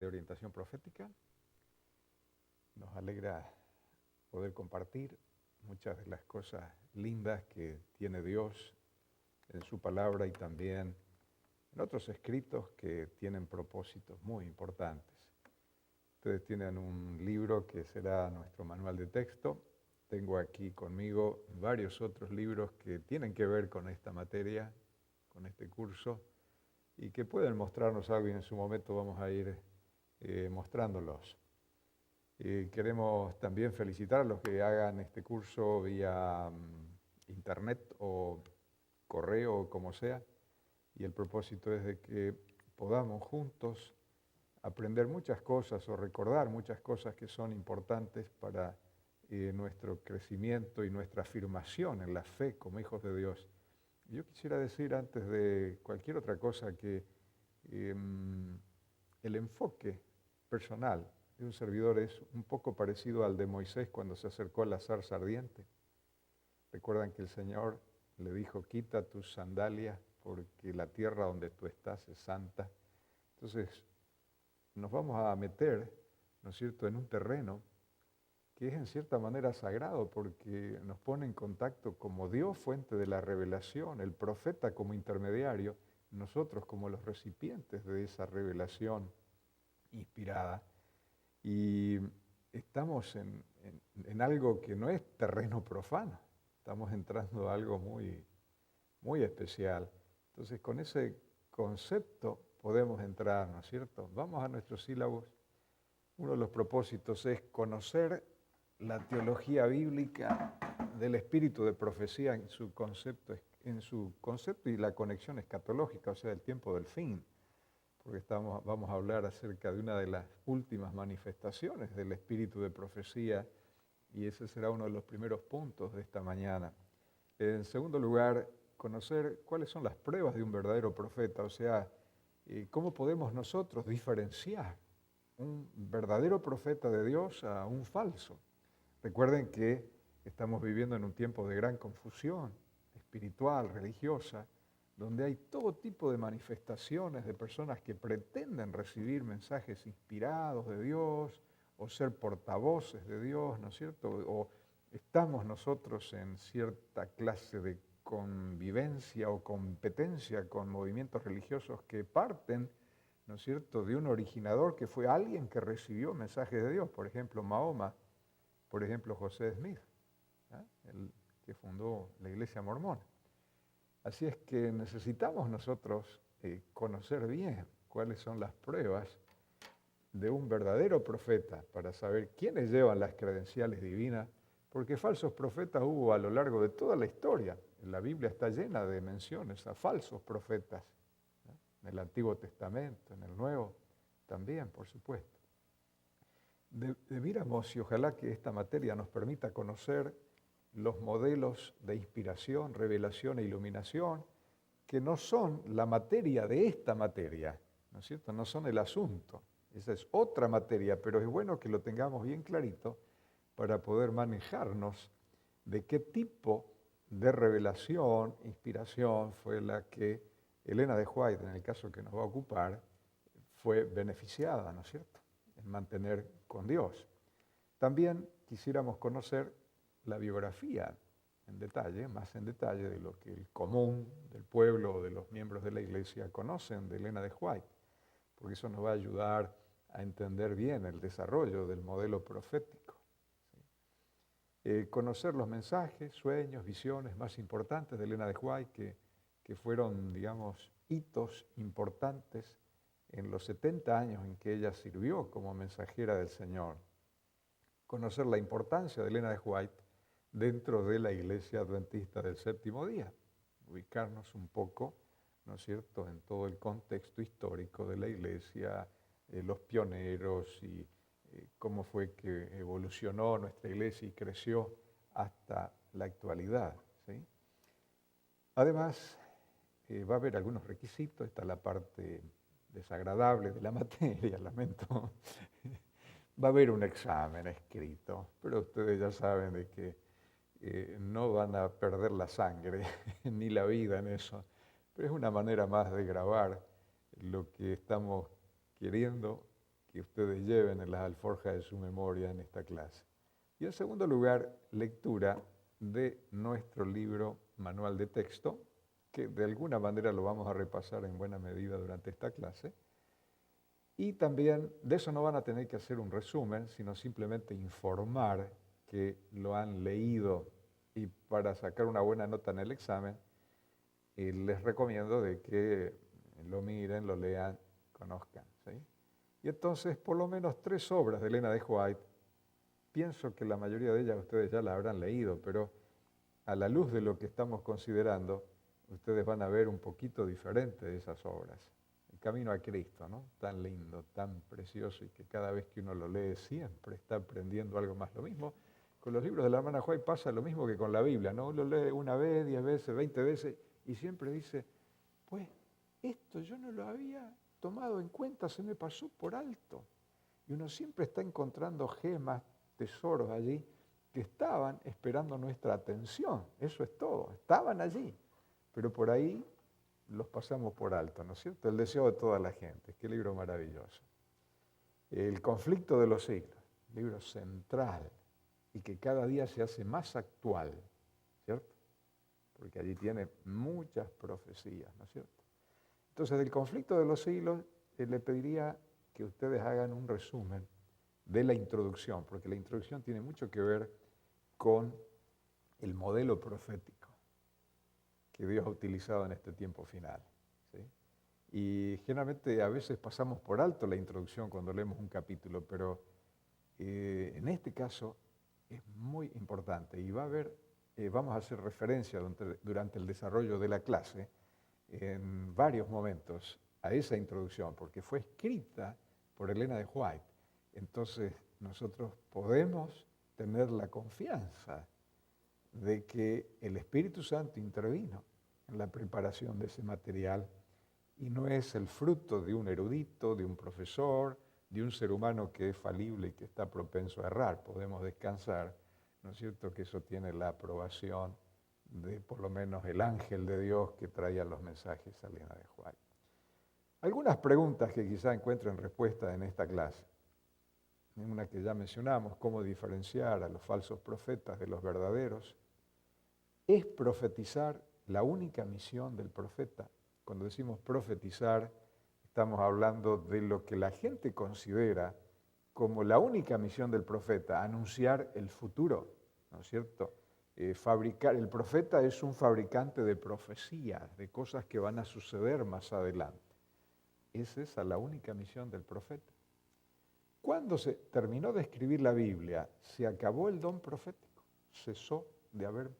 de orientación profética. Nos alegra poder compartir muchas de las cosas lindas que tiene Dios en su palabra y también en otros escritos que tienen propósitos muy importantes. Ustedes tienen un libro que será nuestro manual de texto. Tengo aquí conmigo varios otros libros que tienen que ver con esta materia, con este curso, y que pueden mostrarnos algo y en su momento vamos a ir mostrándolos. Queremos también felicitar a los que hagan este curso vía internet o correo o como sea, y el propósito es de que podamos juntos aprender muchas cosas o recordar muchas cosas que son importantes para nuestro crecimiento y nuestra afirmación en la fe como hijos de Dios. Yo quisiera decir antes de cualquier otra cosa que el enfoque personal de un servidor es un poco parecido al de Moisés cuando se acercó a la zarza ardiente. Recuerdan que el Señor le dijo, quita tus sandalias porque la tierra donde tú estás es santa. Entonces, nos vamos a meter, ¿no es cierto?, en un terreno que es en cierta manera sagrado porque nos pone en contacto como Dios, fuente de la revelación, el profeta como intermediario, nosotros como los recipientes de esa revelación inspirada. Y estamos en algo que no es terreno profano, estamos entrando a algo muy, muy especial. Entonces, con ese concepto podemos entrar, ¿no es cierto? Vamos a nuestros sílabos. Uno de los propósitos es conocer la teología bíblica del espíritu de profecía en su concepto y la conexión escatológica, o sea, el tiempo del fin, porque vamos a hablar acerca de una de las últimas manifestaciones del espíritu de profecía y ese será uno de los primeros puntos de esta mañana. En segundo lugar, conocer cuáles son las pruebas de un verdadero profeta, o sea, cómo podemos nosotros diferenciar un verdadero profeta de Dios a un falso. Recuerden que estamos viviendo en un tiempo de gran confusión espiritual, religiosa, donde hay todo tipo de manifestaciones de personas que pretenden recibir mensajes inspirados de Dios o ser portavoces de Dios, ¿no es cierto? O estamos nosotros en cierta clase de convivencia o competencia con movimientos religiosos que parten, ¿no es cierto?, de un originador que fue alguien que recibió mensajes de Dios, por ejemplo, Mahoma, por ejemplo, José Smith, el que fundó la iglesia mormona. Así es que necesitamos nosotros conocer bien cuáles son las pruebas de un verdadero profeta para saber quiénes llevan las credenciales divinas, porque falsos profetas hubo a lo largo de toda la historia. La Biblia está llena de menciones a falsos profetas, en el Antiguo Testamento, en el Nuevo también, por supuesto. Debiéramos, y ojalá que esta materia nos permita conocer los modelos de inspiración, revelación e iluminación, que no son la materia de esta materia, ¿no es cierto? No son el asunto. Esa es otra materia, pero es bueno que lo tengamos bien clarito para poder manejarnos de qué tipo de revelación, inspiración fue la que Elena de White, en el caso que nos va a ocupar, fue beneficiada, ¿no es cierto?, en mantener con Dios. También quisiéramos conocer la biografía en detalle, más en detalle de lo que el común del pueblo o de los miembros de la iglesia conocen de Elena de White, porque eso nos va a ayudar a entender bien el desarrollo del modelo profético. Conocer los mensajes, sueños, visiones más importantes de Elena de White, que fueron, digamos, hitos importantes en los 70 años en que ella sirvió como mensajera del Señor. Conocer la importancia de Elena de White dentro de la Iglesia Adventista del Séptimo Día, ubicarnos un poco, ¿no es cierto?, en todo el contexto histórico de la Iglesia, los pioneros y cómo fue que evolucionó nuestra Iglesia y creció hasta la actualidad, ¿sí? Además, va a haber algunos requisitos, está la parte desagradable de la materia, lamento. Va a haber un examen escrito, pero ustedes ya saben de que no van a perder la sangre ni la vida en eso, pero es una manera más de grabar lo que estamos queriendo que ustedes lleven en las alforjas de su memoria en esta clase. Y en segundo lugar, lectura de nuestro libro Manual de Texto, que de alguna manera lo vamos a repasar en buena medida durante esta clase. Y también de eso no van a tener que hacer un resumen, sino simplemente informar que lo han leído, y para sacar una buena nota en el examen, les recomiendo de que lo miren, lo lean, conozcan, ¿sí? Y entonces, por lo menos 3 obras de Elena de White, pienso que la mayoría de ellas ustedes ya las habrán leído, pero a la luz de lo que estamos considerando, ustedes van a ver un poquito diferente de esas obras. El Camino a Cristo, ¿no? Tan lindo, tan precioso, y que cada vez que uno lo lee siempre está aprendiendo algo más. Lo mismo con los libros de la hermana White pasa lo mismo que con la Biblia, ¿no? Uno lee una vez, 10 veces, 20 veces, y siempre dice, pues esto yo no lo había tomado en cuenta, se me pasó por alto. Y uno siempre está encontrando gemas, tesoros allí, que estaban esperando nuestra atención. Eso es todo, estaban allí, pero por ahí los pasamos por alto, ¿no es cierto? El deseo de toda la gente, qué libro maravilloso. El conflicto de los siglos, libro central, y que cada día se hace más actual, ¿cierto? Porque allí tiene muchas profecías, ¿no es cierto? Entonces, del conflicto de los siglos, le pediría que ustedes hagan un resumen de la introducción, porque la introducción tiene mucho que ver con el modelo profético que Dios ha utilizado en este tiempo final, ¿sí? Y generalmente a veces pasamos por alto la introducción cuando leemos un capítulo, pero en este caso es muy importante y vamos a hacer referencia durante el desarrollo de la clase en varios momentos a esa introducción, porque fue escrita por Elena de White. Entonces nosotros podemos tener la confianza de que el Espíritu Santo intervino en la preparación de ese material y no es el fruto de un erudito, de un profesor, de un ser humano que es falible y que está propenso a errar. Podemos descansar, ¿no es cierto?, que eso tiene la aprobación de por lo menos el ángel de Dios que traía los mensajes a Elena de White. Algunas preguntas que quizá encuentren respuesta en esta clase. Una que ya mencionamos, cómo diferenciar a los falsos profetas de los verdaderos. ¿Es profetizar la única misión del profeta? Cuando decimos profetizar, estamos hablando de lo que la gente considera como la única misión del profeta, anunciar el futuro, ¿no es cierto? El profeta es un fabricante de profecías, de cosas que van a suceder más adelante. ¿Es esa la única misión del profeta? Cuando se terminó de escribir la Biblia, ¿se acabó el don profético? ¿Cesó de haber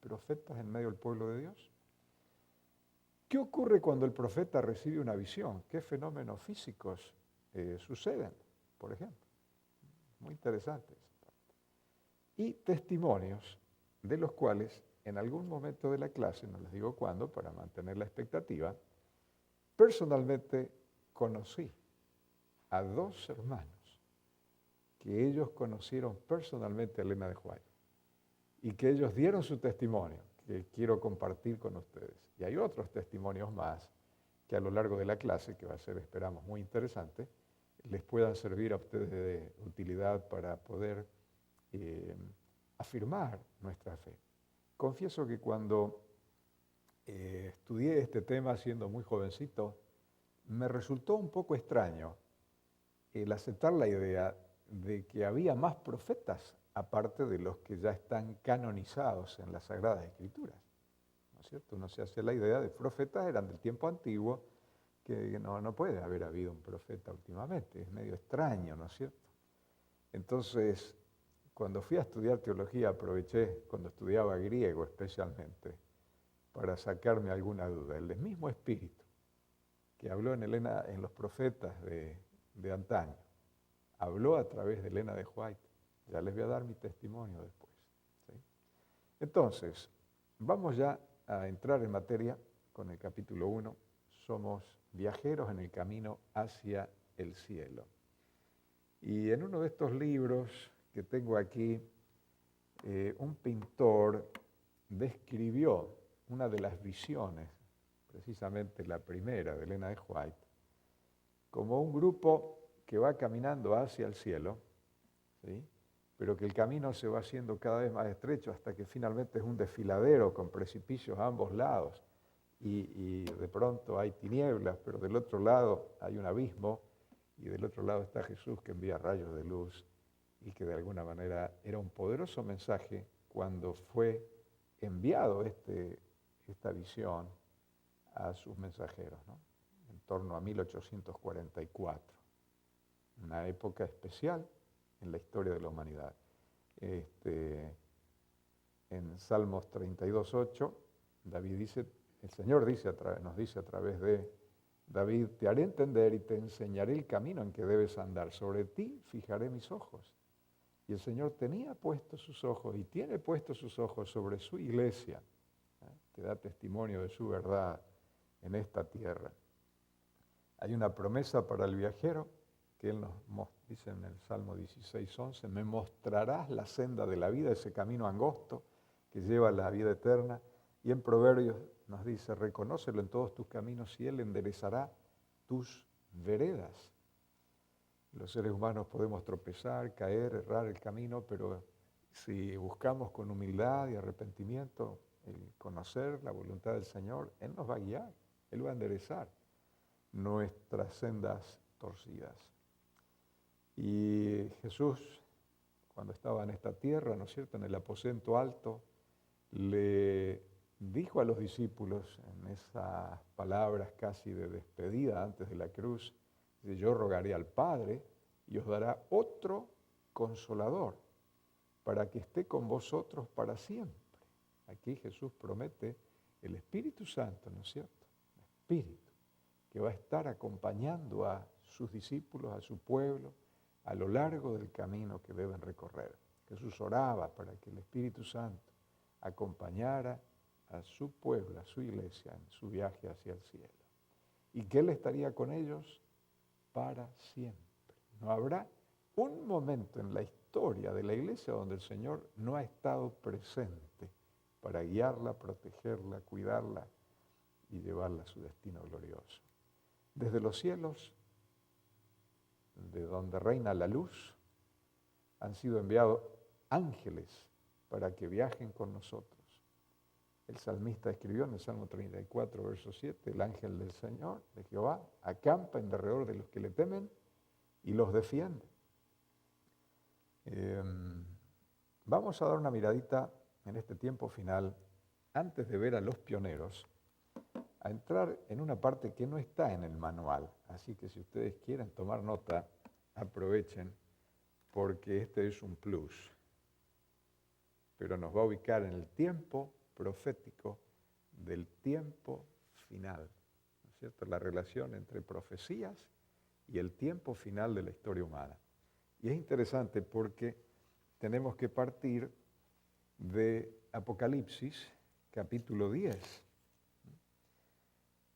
profetas en medio del pueblo de Dios? ¿Qué ocurre cuando el profeta recibe una visión? ¿Qué fenómenos físicos suceden, por ejemplo? Muy interesante esa parte. Y testimonios de los cuales en algún momento de la clase, no les digo cuándo, para mantener la expectativa, personalmente conocí a 2 hermanos que ellos conocieron personalmente a Elena de White y que ellos dieron su testimonio, que quiero compartir con ustedes. Y hay otros testimonios más que a lo largo de la clase, que va a ser, esperamos, muy interesante, les puedan servir a ustedes de utilidad para poder afirmar nuestra fe. Confieso que cuando estudié este tema siendo muy jovencito, me resultó un poco extraño el aceptar la idea de que había más profetas aparte de los que ya están canonizados en las Sagradas Escrituras, ¿no es cierto? Uno se hace la idea de profetas eran del tiempo antiguo, que no puede haber habido un profeta últimamente, es medio extraño, ¿no es cierto? Entonces, cuando fui a estudiar teología, aproveché, cuando estudiaba griego especialmente, para sacarme alguna duda. El mismo espíritu que habló en los profetas de antaño, habló a través de Elena de White. Ya les voy a dar mi testimonio después, ¿sí? Entonces, vamos ya a entrar en materia con el capítulo 1. Somos viajeros en el camino hacia el cielo. Y en uno de estos libros que tengo aquí, un pintor describió una de las visiones, precisamente la primera de Elena de White, como un grupo que va caminando hacia el cielo, ¿sí? Pero que el camino se va haciendo cada vez más estrecho hasta que finalmente es un desfiladero con precipicios a ambos lados y de pronto hay tinieblas, pero del otro lado hay un abismo y del otro lado está Jesús que envía rayos de luz y que de alguna manera era un poderoso mensaje cuando fue enviado esta visión a sus mensajeros, ¿no? En torno a 1844, una época especial en la historia de la humanidad. En Salmos 32:8, David dice, el Señor nos dice a través de David, te haré entender y te enseñaré el camino en que debes andar. Sobre ti fijaré mis ojos. Y el Señor tenía puestos sus ojos y tiene puestos sus ojos sobre su iglesia, que da testimonio de su verdad en esta tierra. Hay una promesa para el viajero que Él nos dice en el Salmo 16:11, me mostrarás la senda de la vida, ese camino angosto que lleva a la vida eterna. Y en Proverbios nos dice, reconócelo en todos tus caminos y Él enderezará tus veredas. Los seres humanos podemos tropezar, caer, errar el camino, pero si buscamos con humildad y arrepentimiento el conocer la voluntad del Señor, Él nos va a guiar, Él va a enderezar nuestras sendas torcidas. Y Jesús, cuando estaba en esta tierra, ¿no es cierto?, en el aposento alto, le dijo a los discípulos en esas palabras casi de despedida antes de la cruz, yo rogaré al Padre y os dará otro consolador para que esté con vosotros para siempre. Aquí Jesús promete el Espíritu Santo, ¿no es cierto? El Espíritu que va a estar acompañando a sus discípulos, a su pueblo, a lo largo del camino que deben recorrer. Jesús oraba para que el Espíritu Santo acompañara a su pueblo, a su iglesia, en su viaje hacia el cielo. Y que Él estaría con ellos para siempre. No habrá un momento en la historia de la iglesia donde el Señor no ha estado presente para guiarla, protegerla, cuidarla y llevarla a su destino glorioso. Desde los cielos, de donde reina la luz, han sido enviados ángeles para que viajen con nosotros. El salmista escribió en el Salmo 34, verso 7, el ángel del Señor, de Jehová, acampa en derredor de los que le temen y los defiende. Vamos a dar una miradita en este tiempo final, antes de ver a los pioneros, a entrar en una parte que no está en el manual. Así que si ustedes quieren tomar nota, aprovechen, porque este es un plus. Pero nos va a ubicar en el tiempo profético del tiempo final, ¿no es cierto? La relación entre profecías y el tiempo final de la historia humana. Y es interesante porque tenemos que partir de Apocalipsis, capítulo 10.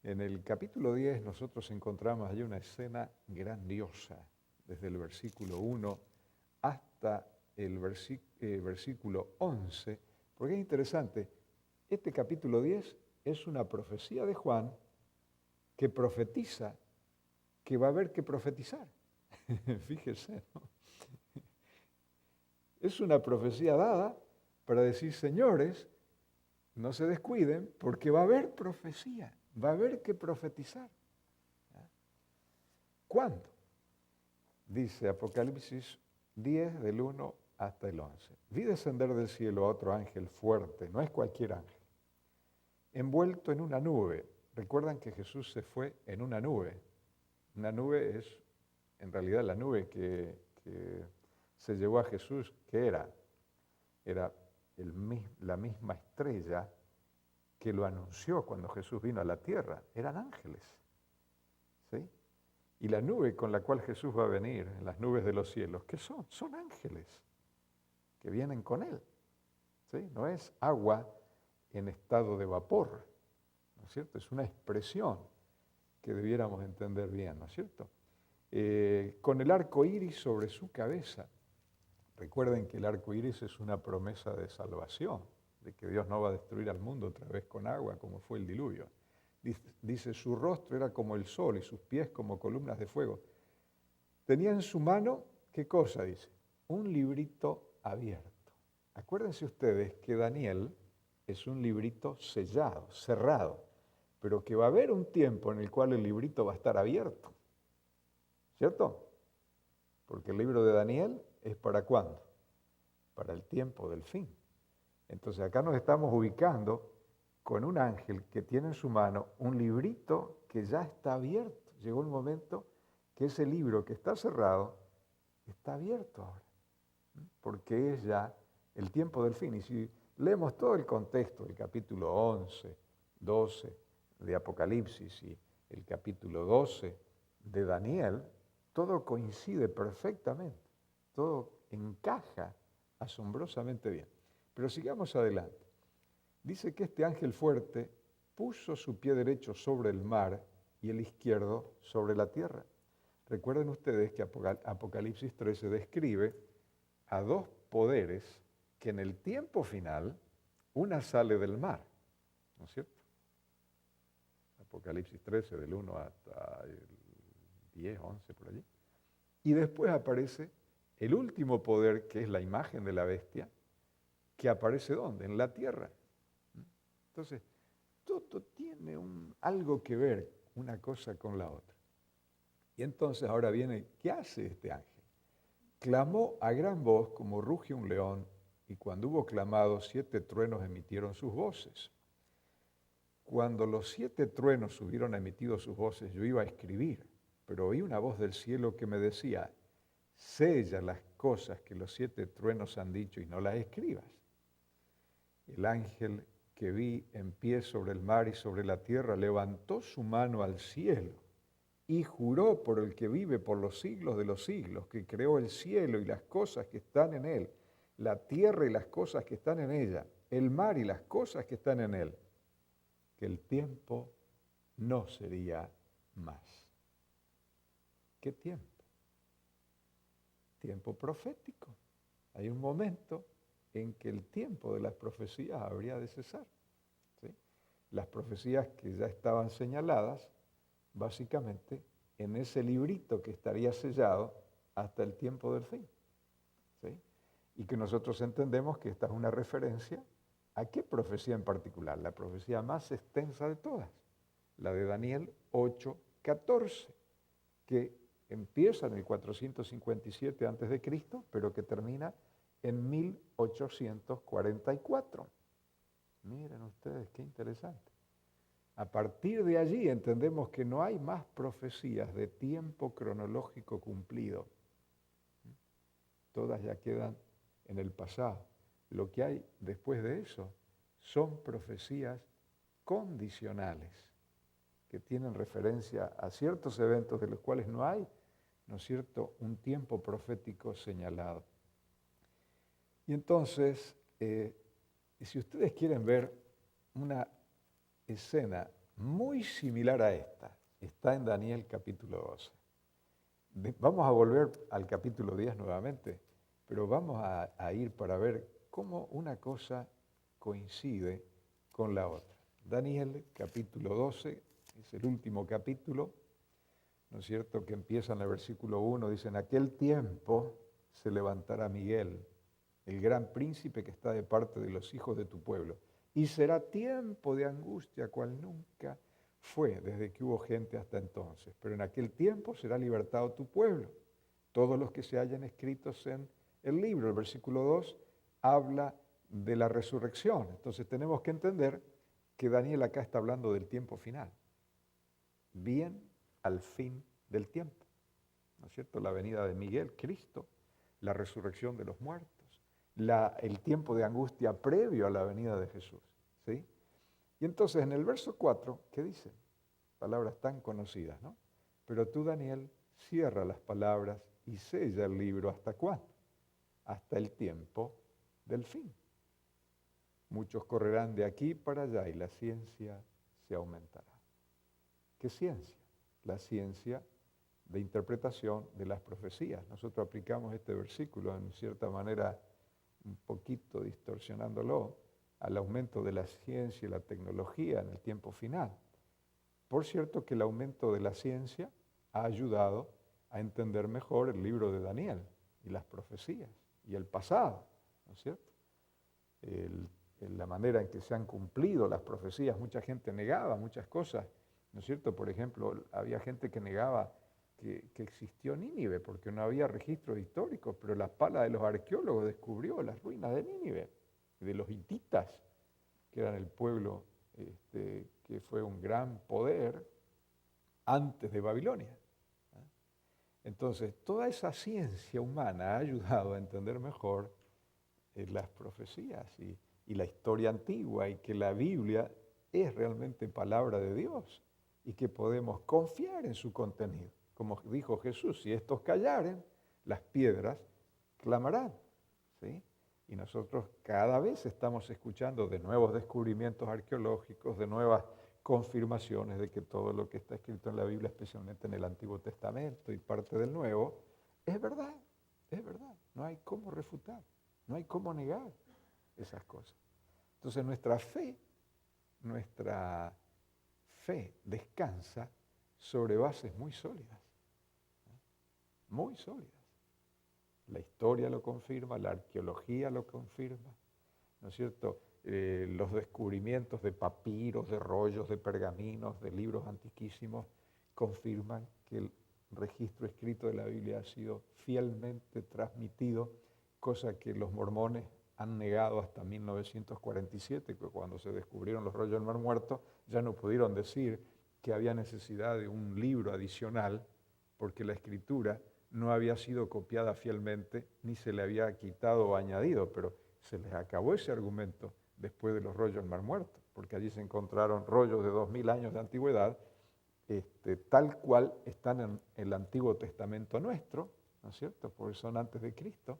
En el capítulo 10 nosotros encontramos allí una escena grandiosa, desde el versículo 1 hasta el versículo 11, porque es interesante. Este capítulo 10 es una profecía de Juan que profetiza que va a haber que profetizar. Fíjese, ¿no? Es una profecía dada para decir, señores, no se descuiden porque va a haber profecía, va a haber que profetizar. ¿Cuándo? Dice Apocalipsis 10 del 1 hasta el 11. Vi descender del cielo a otro ángel fuerte, no es cualquier ángel, envuelto en una nube. Recuerdan que Jesús se fue en una nube. Una nube es, en realidad, la nube que se llevó a Jesús, ¿qué era? Era la misma estrella que lo anunció cuando Jesús vino a la tierra. Eran ángeles, ¿sí? Y la nube con la cual Jesús va a venir, en las nubes de los cielos, ¿qué son? Son ángeles que vienen con Él, ¿sí? No es agua en estado de vapor, ¿no es cierto? Es una expresión que debiéramos entender bien, ¿no es cierto? Con el arco iris sobre su cabeza. Recuerden que el arco iris es una promesa de salvación, de que Dios no va a destruir al mundo otra vez con agua, como fue el diluvio. Dice, su rostro era como el sol y sus pies como columnas de fuego. tenía en su mano, ¿qué cosa dice? Un librito abierto. Acuérdense ustedes que Daniel es un librito sellado, cerrado, pero que va a haber un tiempo en el cual el librito va a estar abierto, ¿cierto? Porque el libro de Daniel es ¿para cuándo? Para el tiempo del fin. Entonces acá nos estamos ubicando con un ángel que tiene en su mano un librito que ya está abierto. Llegó el momento que ese libro que está cerrado está abierto ahora, porque es ya el tiempo del fin. Y si leemos todo el contexto del capítulo 11, 12 de Apocalipsis y el capítulo 12 de Daniel, todo coincide perfectamente, todo encaja asombrosamente bien. Pero sigamos adelante. Dice que este ángel fuerte puso su pie derecho sobre el mar y el izquierdo sobre la tierra. Recuerden ustedes que Apocalipsis 13 describe a dos poderes que en el tiempo final una sale del mar, ¿no es cierto? Apocalipsis 13 del 1 hasta el 10, 11 por allí. Y después aparece el último poder, que es la imagen de la bestia, que aparece ¿dónde? En la tierra. Entonces, todo tiene algo que ver una cosa con la otra. Y entonces ahora viene, ¿qué hace este ángel? Clamó a gran voz como ruge un león, y cuando hubo clamado, 7 truenos emitieron sus voces. Cuando los 7 truenos hubieron emitido sus voces, yo iba a escribir, pero oí una voz del cielo que me decía, sella las cosas que los 7 truenos han dicho y no las escribas. El ángel que vi en pie sobre el mar y sobre la tierra levantó su mano al cielo y juró por el que vive por los siglos de los siglos, que creó el cielo y las cosas que están en él, la tierra y las cosas que están en ella, el mar y las cosas que están en él, que el tiempo no sería más. ¿Qué tiempo? Tiempo profético. Hay un momento en que el tiempo de las profecías habría de cesar, ¿sí? Las profecías que ya estaban señaladas, básicamente, en ese librito que estaría sellado hasta el tiempo del fin, ¿sí? Y que nosotros entendemos que esta es una referencia a qué profecía en particular, la profecía más extensa de todas, la de Daniel 8:14, que empieza en el 457 a.C., pero que termina en 1844. Miren ustedes, qué interesante. A partir de allí entendemos que no hay más profecías de tiempo cronológico cumplido. Todas ya quedan en el pasado. Lo que hay después de eso son profecías condicionales, que tienen referencia a ciertos eventos de los cuales no hay, ¿no es cierto?, un tiempo profético señalado. Y entonces, si ustedes quieren ver una escena muy similar a esta, está en Daniel capítulo 12. Vamos a volver al capítulo 10 nuevamente, pero vamos a ir para ver cómo una cosa coincide con la otra. Daniel capítulo 12 es el último capítulo, ¿no es cierto?, que empieza en el versículo 1, dice, en aquel tiempo se levantará Miguel, el gran príncipe que está de parte de los hijos de tu pueblo, y será tiempo de angustia cual nunca fue desde que hubo gente hasta entonces. Pero en aquel tiempo será libertado tu pueblo, todos los que se hayan escritos en el libro. El versículo 2 habla de la resurrección. Entonces tenemos que entender que Daniel acá está hablando del tiempo final, bien al fin del tiempo, ¿no es cierto? La venida de Miguel, Cristo, la resurrección de los muertos, el tiempo de angustia previo a la venida de Jesús, ¿sí? Y entonces en el verso 4, ¿qué dice? Palabras tan conocidas, ¿no? Pero tú, Daniel, cierra las palabras y sella el libro. ¿Hasta cuándo? Hasta el tiempo del fin. Muchos correrán de aquí para allá y la ciencia se aumentará. ¿Qué ciencia? La ciencia de interpretación de las profecías. Nosotros aplicamos este versículo en cierta manera un poquito distorsionándolo al aumento de la ciencia y la tecnología en el tiempo final. Por cierto que el aumento de la ciencia ha ayudado a entender mejor el libro de Daniel y las profecías y el pasado, ¿no es cierto? La manera en que se han cumplido las profecías. Mucha gente negaba muchas cosas, ¿no es cierto? Por ejemplo, había gente que negaba que existió Nínive porque no había registros históricos, pero la pala de los arqueólogos descubrió las ruinas de Nínive, de los hititas, que eran el pueblo que fue un gran poder antes de Babilonia. Entonces, toda esa ciencia humana ha ayudado a entender mejor las profecías y la historia antigua, y que la Biblia es realmente palabra de Dios y que podemos confiar en su contenido. Como dijo Jesús, si estos callaren, las piedras clamarán, ¿sí? Y nosotros cada vez estamos escuchando de nuevos descubrimientos arqueológicos, de nuevas confirmaciones de que todo lo que está escrito en la Biblia, especialmente en el Antiguo Testamento y parte del Nuevo, es verdad, no hay cómo refutar, no hay cómo negar esas cosas. Entonces nuestra fe descansa sobre bases muy sólidas, muy sólidas. La historia lo confirma, la arqueología lo confirma, ¿no es cierto? Los descubrimientos de papiros, de rollos, de pergaminos, de libros antiquísimos, confirman que el registro escrito de la Biblia ha sido fielmente transmitido, cosa que los mormones han negado hasta 1947, que cuando se descubrieron los rollos del Mar Muerto, ya no pudieron decir que había necesidad de un libro adicional, porque la escritura no había sido copiada fielmente, ni se le había quitado o añadido, pero se les acabó ese argumento después de los rollos del Mar Muerto, porque allí se encontraron rollos de 2000 años de antigüedad, tal cual están en el Antiguo Testamento nuestro, ¿no es cierto?, porque son antes de Cristo,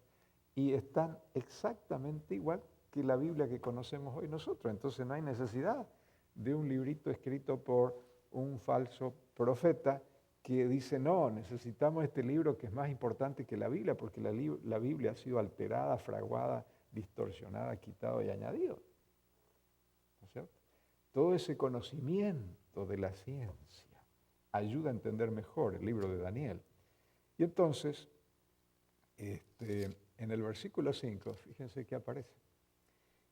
y están exactamente igual que la Biblia que conocemos hoy nosotros. Entonces no hay necesidad de un librito escrito por un falso profeta que dice, no, necesitamos este libro que es más importante que la Biblia, porque la Biblia ha sido alterada, fraguada, distorsionada, quitado y añadido. ¿No es cierto? Todo ese conocimiento de la ciencia ayuda a entender mejor el libro de Daniel. Y entonces, en el versículo 5, fíjense qué aparece.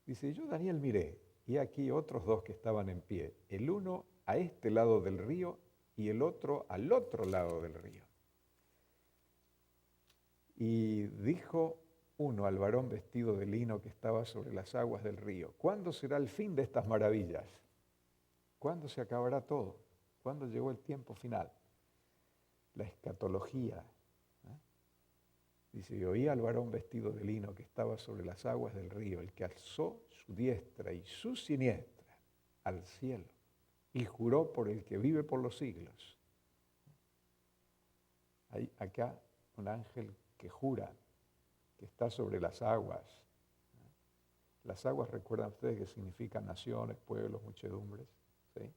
Dice, yo Daniel miré, y aquí otros dos que estaban en pie, el uno a este lado del río y el otro al otro lado del río. Y dijo uno al varón vestido de lino que estaba sobre las aguas del río, ¿cuándo será el fin de estas maravillas? ¿Cuándo se acabará todo? ¿Cuándo llegó el tiempo final? La escatología. Dice, y oí al varón vestido de lino que estaba sobre las aguas del río, el que alzó su diestra y su siniestra al cielo y juró por el que vive por los siglos. Hay acá un ángel que jura que está sobre las aguas. Las aguas, recuerdan ustedes que significan naciones, pueblos, muchedumbres, ¿sí?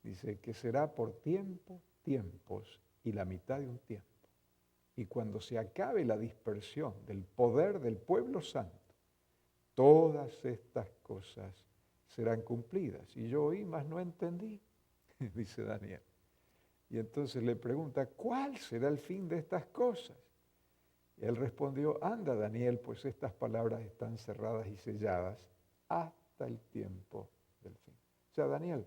Dice que será por tiempos y la mitad de un tiempo. Y cuando se acabe la dispersión del poder del pueblo santo, todas estas cosas serán cumplidas. Y yo oí, mas no entendí, dice Daniel. Y entonces le pregunta, ¿cuál será el fin de estas cosas? Y él respondió, anda Daniel, pues estas palabras están cerradas y selladas hasta el tiempo del fin. O sea, Daniel,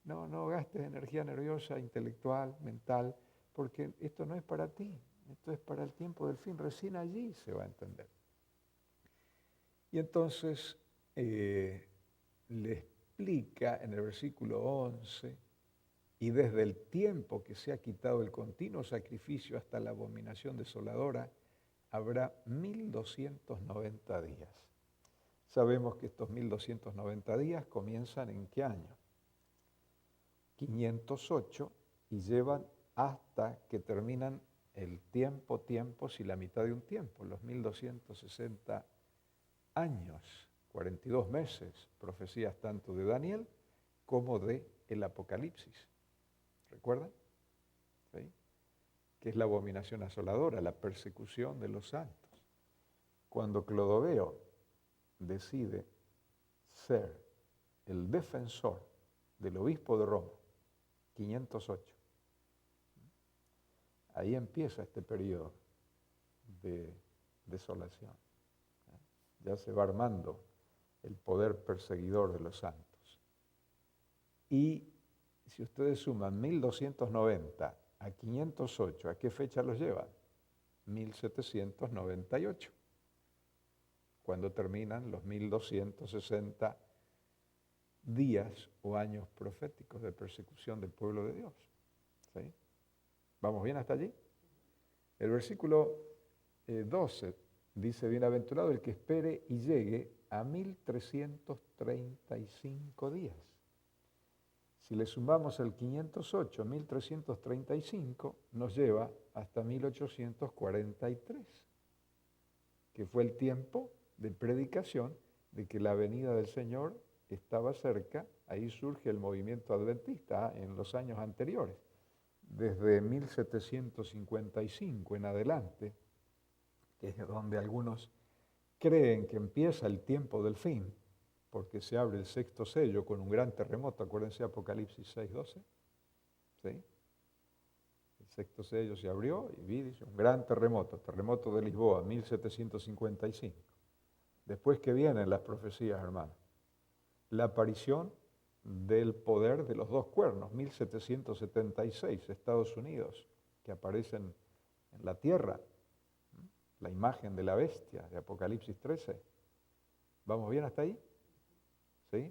no gastes energía nerviosa, intelectual, mental, porque esto no es para ti. Esto es para el tiempo del fin, recién allí se va a entender. Y entonces le explica en el versículo 11, y desde el tiempo que se ha quitado el continuo sacrificio hasta la abominación desoladora, habrá 1290 días. Sabemos que estos 1290 días comienzan ¿en qué año? 508 y llevan hasta que terminan el tiempos y la mitad de un tiempo, los 1260 años, 42 meses, profecías tanto de Daniel como de el Apocalipsis. ¿Recuerdan? ¿Sí? Que es la abominación asoladora, la persecución de los santos. Cuando Clodoveo decide ser el defensor del obispo de Roma, 508, ahí empieza este periodo de desolación. Ya se va armando el poder perseguidor de los santos. Y si ustedes suman 1290 a 508, ¿a qué fecha los lleva? 1798, cuando terminan los 1260 días o años proféticos de persecución del pueblo de Dios. ¿Sí? ¿Vamos bien hasta allí? El versículo 12 dice, bienaventurado el que espere y llegue a 1335 días. Si le sumamos el 508, 1335, nos lleva hasta 1843, que fue el tiempo de predicación de que la venida del Señor estaba cerca. Ahí surge el movimiento adventista en los años anteriores. Desde 1755 en adelante, que es donde algunos creen que empieza el tiempo del fin, porque se abre el sexto sello con un gran terremoto, acuérdense Apocalipsis 6:12, ¿sí? El sexto sello se abrió y dice, un gran terremoto de Lisboa, 1755. Después que vienen las profecías, hermanos, la aparición del poder de los dos cuernos, 1776, Estados Unidos, que aparecen en la tierra, la imagen de la bestia de Apocalipsis 13. ¿Vamos bien hasta ahí? ¿Sí?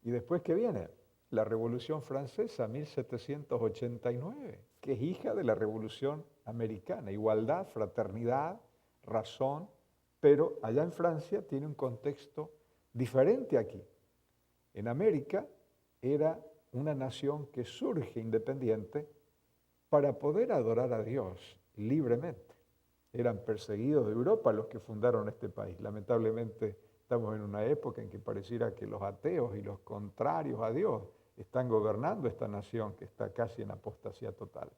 Y después que viene la Revolución Francesa, 1789, que es hija de la Revolución Americana. Igualdad, fraternidad, razón, pero allá en Francia tiene un contexto diferente aquí. En América era una nación que surge independiente para poder adorar a Dios libremente. Eran perseguidos de Europa los que fundaron este país. Lamentablemente estamos en una época en que pareciera que los ateos y los contrarios a Dios están gobernando esta nación que está casi en apostasía total,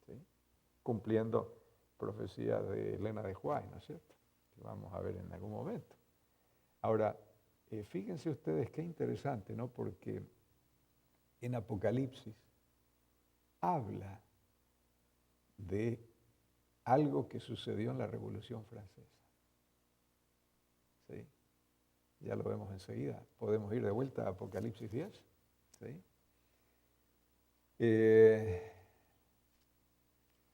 ¿sí? Cumpliendo profecías de Elena de White, ¿no es cierto? Que vamos a ver en algún momento. Ahora, fíjense ustedes qué interesante, ¿no? Porque en Apocalipsis habla de algo que sucedió en la Revolución Francesa. ¿Sí? Ya lo vemos enseguida. Podemos ir de vuelta a Apocalipsis 10. ¿Sí?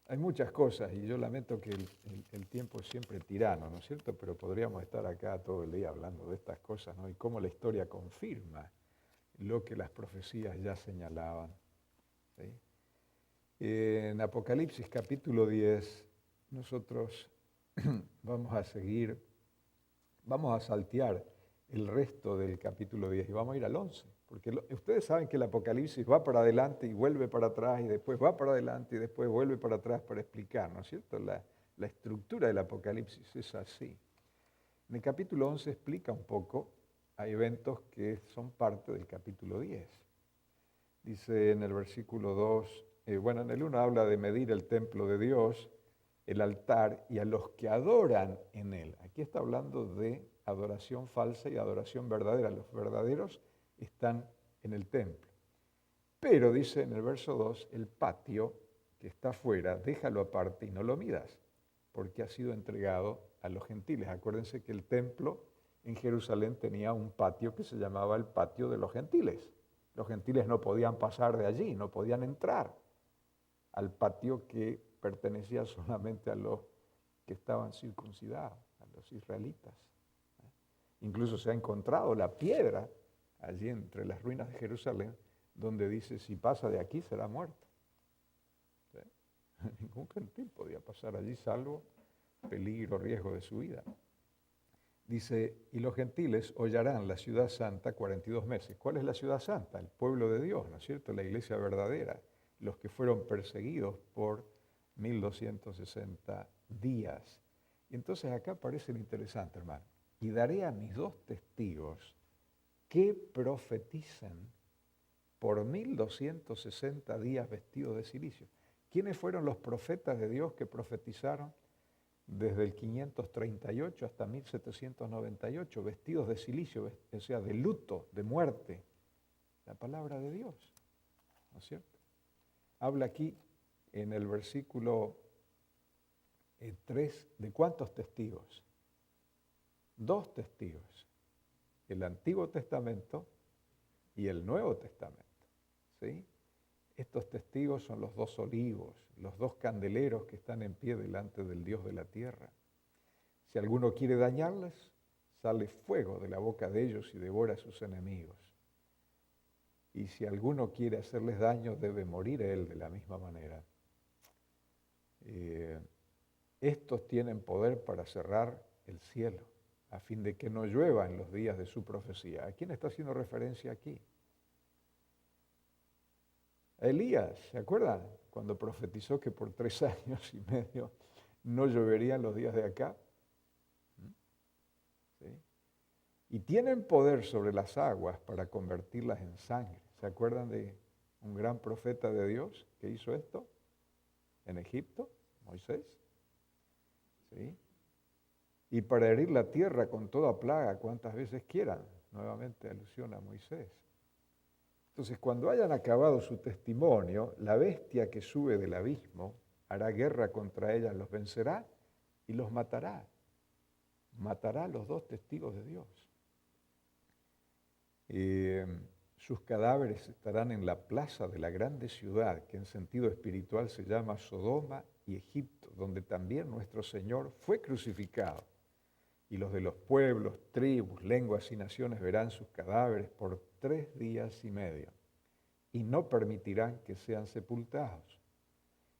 Hay muchas cosas y yo lamento que el tiempo es siempre tirano, ¿no es cierto? Pero podríamos estar acá todo el día hablando de estas cosas, ¿no? Y cómo la historia confirma lo que las profecías ya señalaban. ¿Sí? En Apocalipsis capítulo 10, nosotros vamos a saltear el resto del capítulo 10 y vamos a ir al 11, porque ustedes saben que el Apocalipsis va para adelante y vuelve para atrás y después va para adelante y después vuelve para atrás para explicar, ¿no es cierto? La estructura del Apocalipsis es así. En el capítulo 11 explica un poco a eventos que son parte del capítulo 10. Dice en el versículo 2, en el 1 habla de medir el templo de Dios, el altar y a los que adoran en él. Aquí está hablando de adoración falsa y adoración verdadera. Los verdaderos están en el templo. Pero dice en el verso 2, el patio que está afuera, déjalo aparte y no lo midas, porque ha sido entregado a los gentiles. Acuérdense que el templo en Jerusalén tenía un patio que se llamaba el patio de los gentiles. Los gentiles no podían pasar de allí, no podían entrar al patio que pertenecía solamente a los que estaban circuncidados, a los israelitas. Incluso se ha encontrado la piedra allí entre las ruinas de Jerusalén, donde dice, si pasa de aquí será muerto. ¿Sí? Ningún gentil podía pasar allí, salvo peligro, riesgo de su vida. Dice, y los gentiles hollarán la ciudad santa 42 meses. ¿Cuál es la ciudad santa? El pueblo de Dios, ¿no es cierto? La iglesia verdadera, los que fueron perseguidos por 1260 días. Y entonces acá parece lo interesante, hermano. Y daré a mis 2 testigos que profeticen por 1260 días vestidos de cilicio. ¿Quiénes fueron los profetas de Dios que profetizaron desde el 538 hasta 1798, vestidos de cilicio, o sea, de luto, de muerte? La palabra de Dios, ¿no es cierto? Habla aquí en el versículo 3, ¿de cuántos testigos? 2 testigos, el Antiguo Testamento y el Nuevo Testamento, ¿sí? Estos testigos son los 2 olivos, los 2 candeleros que están en pie delante del Dios de la tierra. Si alguno quiere dañarles, sale fuego de la boca de ellos y devora a sus enemigos. Y si alguno quiere hacerles daño, debe morir él de la misma manera. Estos tienen poder para cerrar el cielo, a fin de que no llueva en los días de su profecía. ¿A quién está haciendo referencia aquí? A Elías, ¿se acuerdan? Cuando profetizó que por 3 años y medio no llovería en los días de acá. ¿Sí? Y tienen poder sobre las aguas para convertirlas en sangre. ¿Se acuerdan de un gran profeta de Dios que hizo esto en Egipto? Moisés. ¿Sí? Y para herir la tierra con toda plaga cuantas veces quieran. Nuevamente alusión a Moisés. Entonces, cuando hayan acabado su testimonio, la bestia que sube del abismo hará guerra contra ellas, los vencerá y los matará. Matará a los 2 testigos de Dios. Sus cadáveres estarán en la plaza de la grande ciudad, que en sentido espiritual se llama Sodoma y Egipto, donde también nuestro Señor fue crucificado. Y los de los pueblos, tribus, lenguas y naciones verán sus cadáveres por 3 días y medio, y no permitirán que sean sepultados.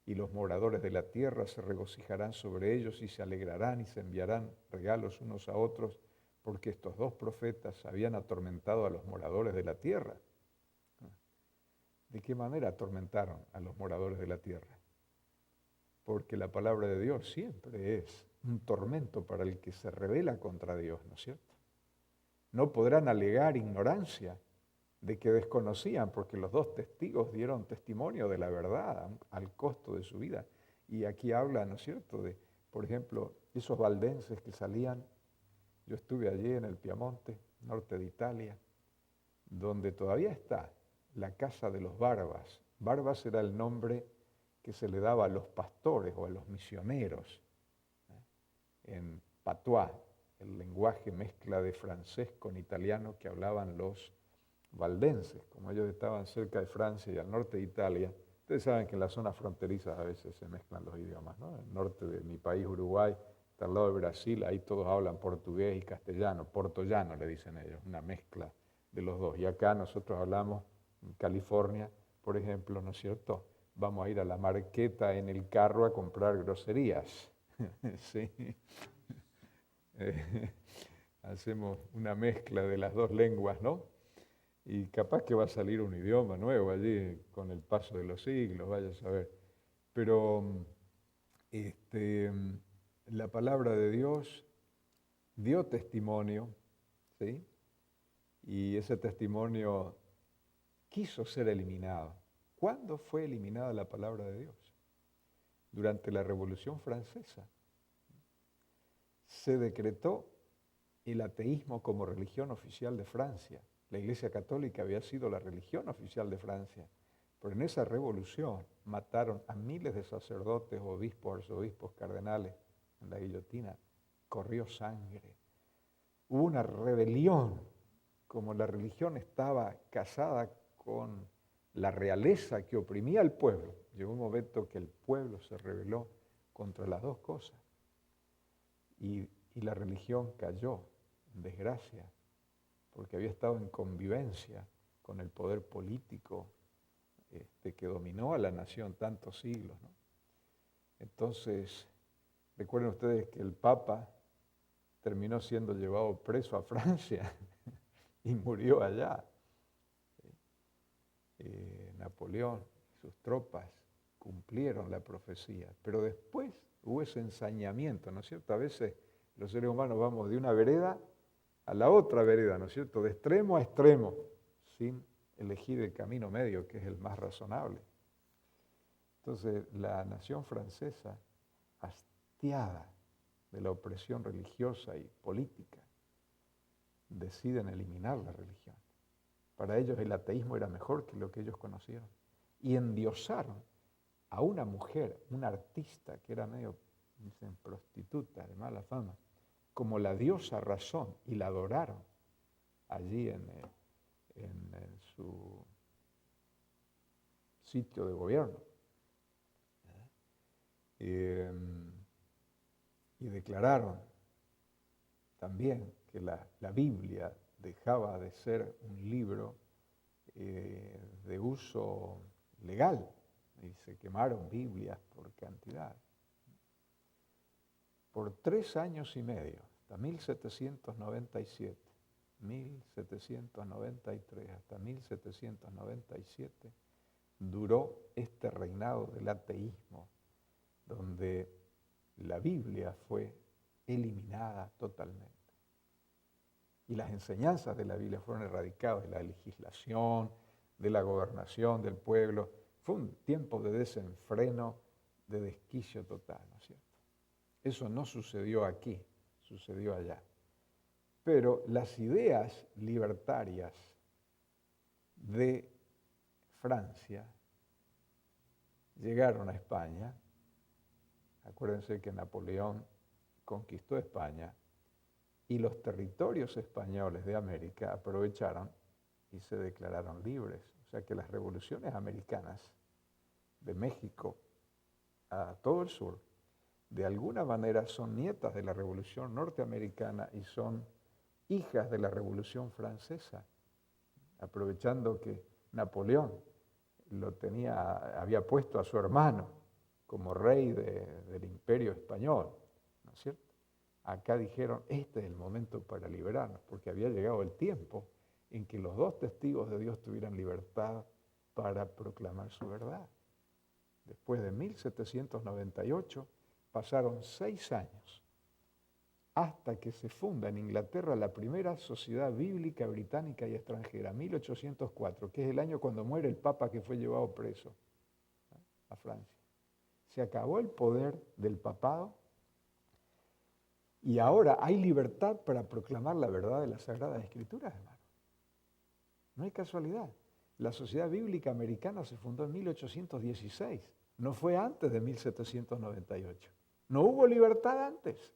Y los moradores de la tierra se regocijarán sobre ellos y se alegrarán y se enviarán regalos unos a otros, porque estos 2 profetas habían atormentado a los moradores de la tierra. ¿De qué manera atormentaron a los moradores de la tierra? Porque la palabra de Dios siempre es un tormento para el que se rebela contra Dios, ¿no es cierto? No podrán alegar ignorancia de que desconocían, porque los 2 testigos dieron testimonio de la verdad al costo de su vida. Y aquí habla, ¿no es cierto?, de, por ejemplo, esos valdenses que salían. Yo estuve allí en el Piamonte, norte de Italia, donde todavía está la casa de los Barbas. Barbas era el nombre que se le daba a los pastores o a los misioneros. En patois, el lenguaje mezcla de francés con italiano que hablaban los valdenses. Como ellos estaban cerca de Francia y al norte de Italia, ustedes saben que en las zonas fronterizas a veces se mezclan los idiomas, ¿no? En el norte de mi país, Uruguay, está al lado de Brasil, ahí todos hablan portugués y castellano, portollano le dicen ellos, una mezcla de los 2. Y acá nosotros hablamos, en California, por ejemplo, ¿no es cierto?, vamos a ir a la marqueta en el carro a comprar groserías. Sí. Hacemos una mezcla de las 2 lenguas, ¿no? Y capaz que va a salir un idioma nuevo allí con el paso de los siglos, vaya a saber. Pero la palabra de Dios dio testimonio, ¿sí? Y ese testimonio quiso ser eliminado. ¿Cuándo fue eliminada la palabra de Dios? Durante la Revolución Francesa. Se decretó el ateísmo como religión oficial de Francia. La Iglesia Católica había sido la religión oficial de Francia, pero en esa revolución mataron a miles de sacerdotes, obispos, arzobispos, cardenales en la guillotina. Corrió sangre. Hubo una rebelión. Como la religión estaba casada con la realeza que oprimía al pueblo, llegó un momento que el pueblo se rebeló contra las 2 cosas. Y la religión cayó, en desgracia, porque había estado en convivencia con el poder político que dominó a la nación tantos siglos, ¿no? Entonces, recuerden ustedes que el Papa terminó siendo llevado preso a Francia y murió allá. Napoleón y sus tropas cumplieron la profecía, pero después hubo ese ensañamiento, ¿no es cierto? A veces los seres humanos vamos de una vereda a la otra vereda, ¿no es cierto? De extremo a extremo, sin elegir el camino medio, que es el más razonable. Entonces, la nación francesa, hastiada de la opresión religiosa y política, deciden eliminar la religión. Para ellos el ateísmo era mejor que lo que ellos conocieron. Y endiosaron a una mujer, una artista que era medio, dicen, prostituta de mala fama, como la diosa razón, y la adoraron allí en su sitio de gobierno. Y declararon también que la Biblia dejaba de ser un libro de uso legal, y se quemaron Biblias por cantidad. Por 3 años y medio, hasta 1797, 1793 hasta 1797, duró este reinado del ateísmo, donde la Biblia fue eliminada totalmente. Y las enseñanzas de la Biblia fueron erradicadas de la legislación, de la gobernación del pueblo. Fue un tiempo de desenfreno, de desquicio total, ¿no es cierto? Eso no sucedió aquí, sucedió allá. Pero las ideas libertarias de Francia llegaron a España. Acuérdense que Napoleón conquistó España y los territorios españoles de América aprovecharon y se declararon libres. O sea que las revoluciones americanas de México a todo el sur, de alguna manera son nietas de la Revolución norteamericana y son hijas de la Revolución francesa, aprovechando que Napoleón había puesto a su hermano como rey del Imperio Español, ¿no es cierto? Acá dijeron, este es el momento para liberarnos, porque había llegado el tiempo en que los 2 testigos de Dios tuvieran libertad para proclamar su verdad. Después de 1798, pasaron 6 años hasta que se funda en Inglaterra la primera sociedad bíblica británica y extranjera, 1804, que es el año cuando muere el Papa que fue llevado preso a Francia. Se acabó el poder del papado y ahora hay libertad para proclamar la verdad de las Sagradas Escrituras, hermano. No hay casualidad. La Sociedad Bíblica Americana se fundó en 1816, no fue antes de 1798. No hubo libertad antes.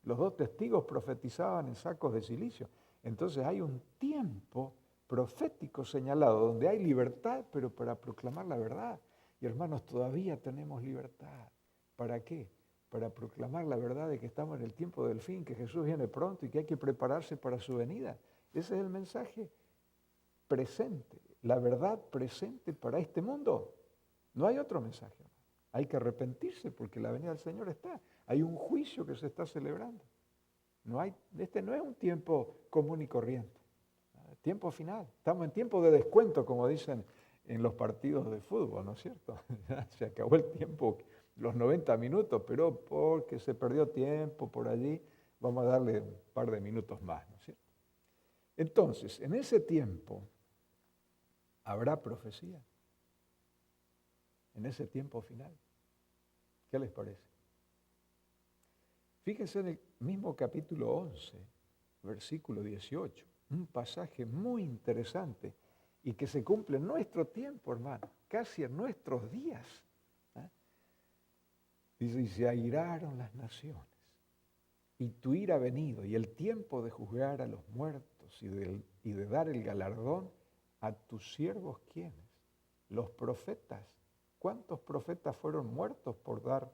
Los 2 testigos profetizaban en sacos de silicio. Entonces hay un tiempo profético señalado donde hay libertad, pero para proclamar la verdad. Y hermanos, todavía tenemos libertad. ¿Para qué? Para proclamar la verdad de que estamos en el tiempo del fin, que Jesús viene pronto y que hay que prepararse para su venida. Ese es el mensaje presente, la verdad presente para este mundo. No hay otro mensaje. Hay que arrepentirse porque la venida del Señor está. Hay un juicio que se está celebrando. Este no es un tiempo común y corriente. Tiempo final. Estamos en tiempo de descuento, como dicen en los partidos de fútbol, ¿no es cierto? Se acabó el tiempo, los 90 minutos, pero porque se perdió tiempo por allí, vamos a darle un par de minutos más, ¿no es cierto? Entonces, en ese tiempo, ¿habrá profecía? En ese tiempo final. ¿Qué les parece? Fíjense en el mismo capítulo 11, versículo 18, un pasaje muy interesante y que se cumple en nuestro tiempo, hermano, casi en nuestros días. Dice, y se airaron las naciones, y tu ira ha venido, y el tiempo de juzgar a los muertos y de dar el galardón a tus siervos, ¿quiénes? Los profetas. ¿Cuántos profetas fueron muertos por dar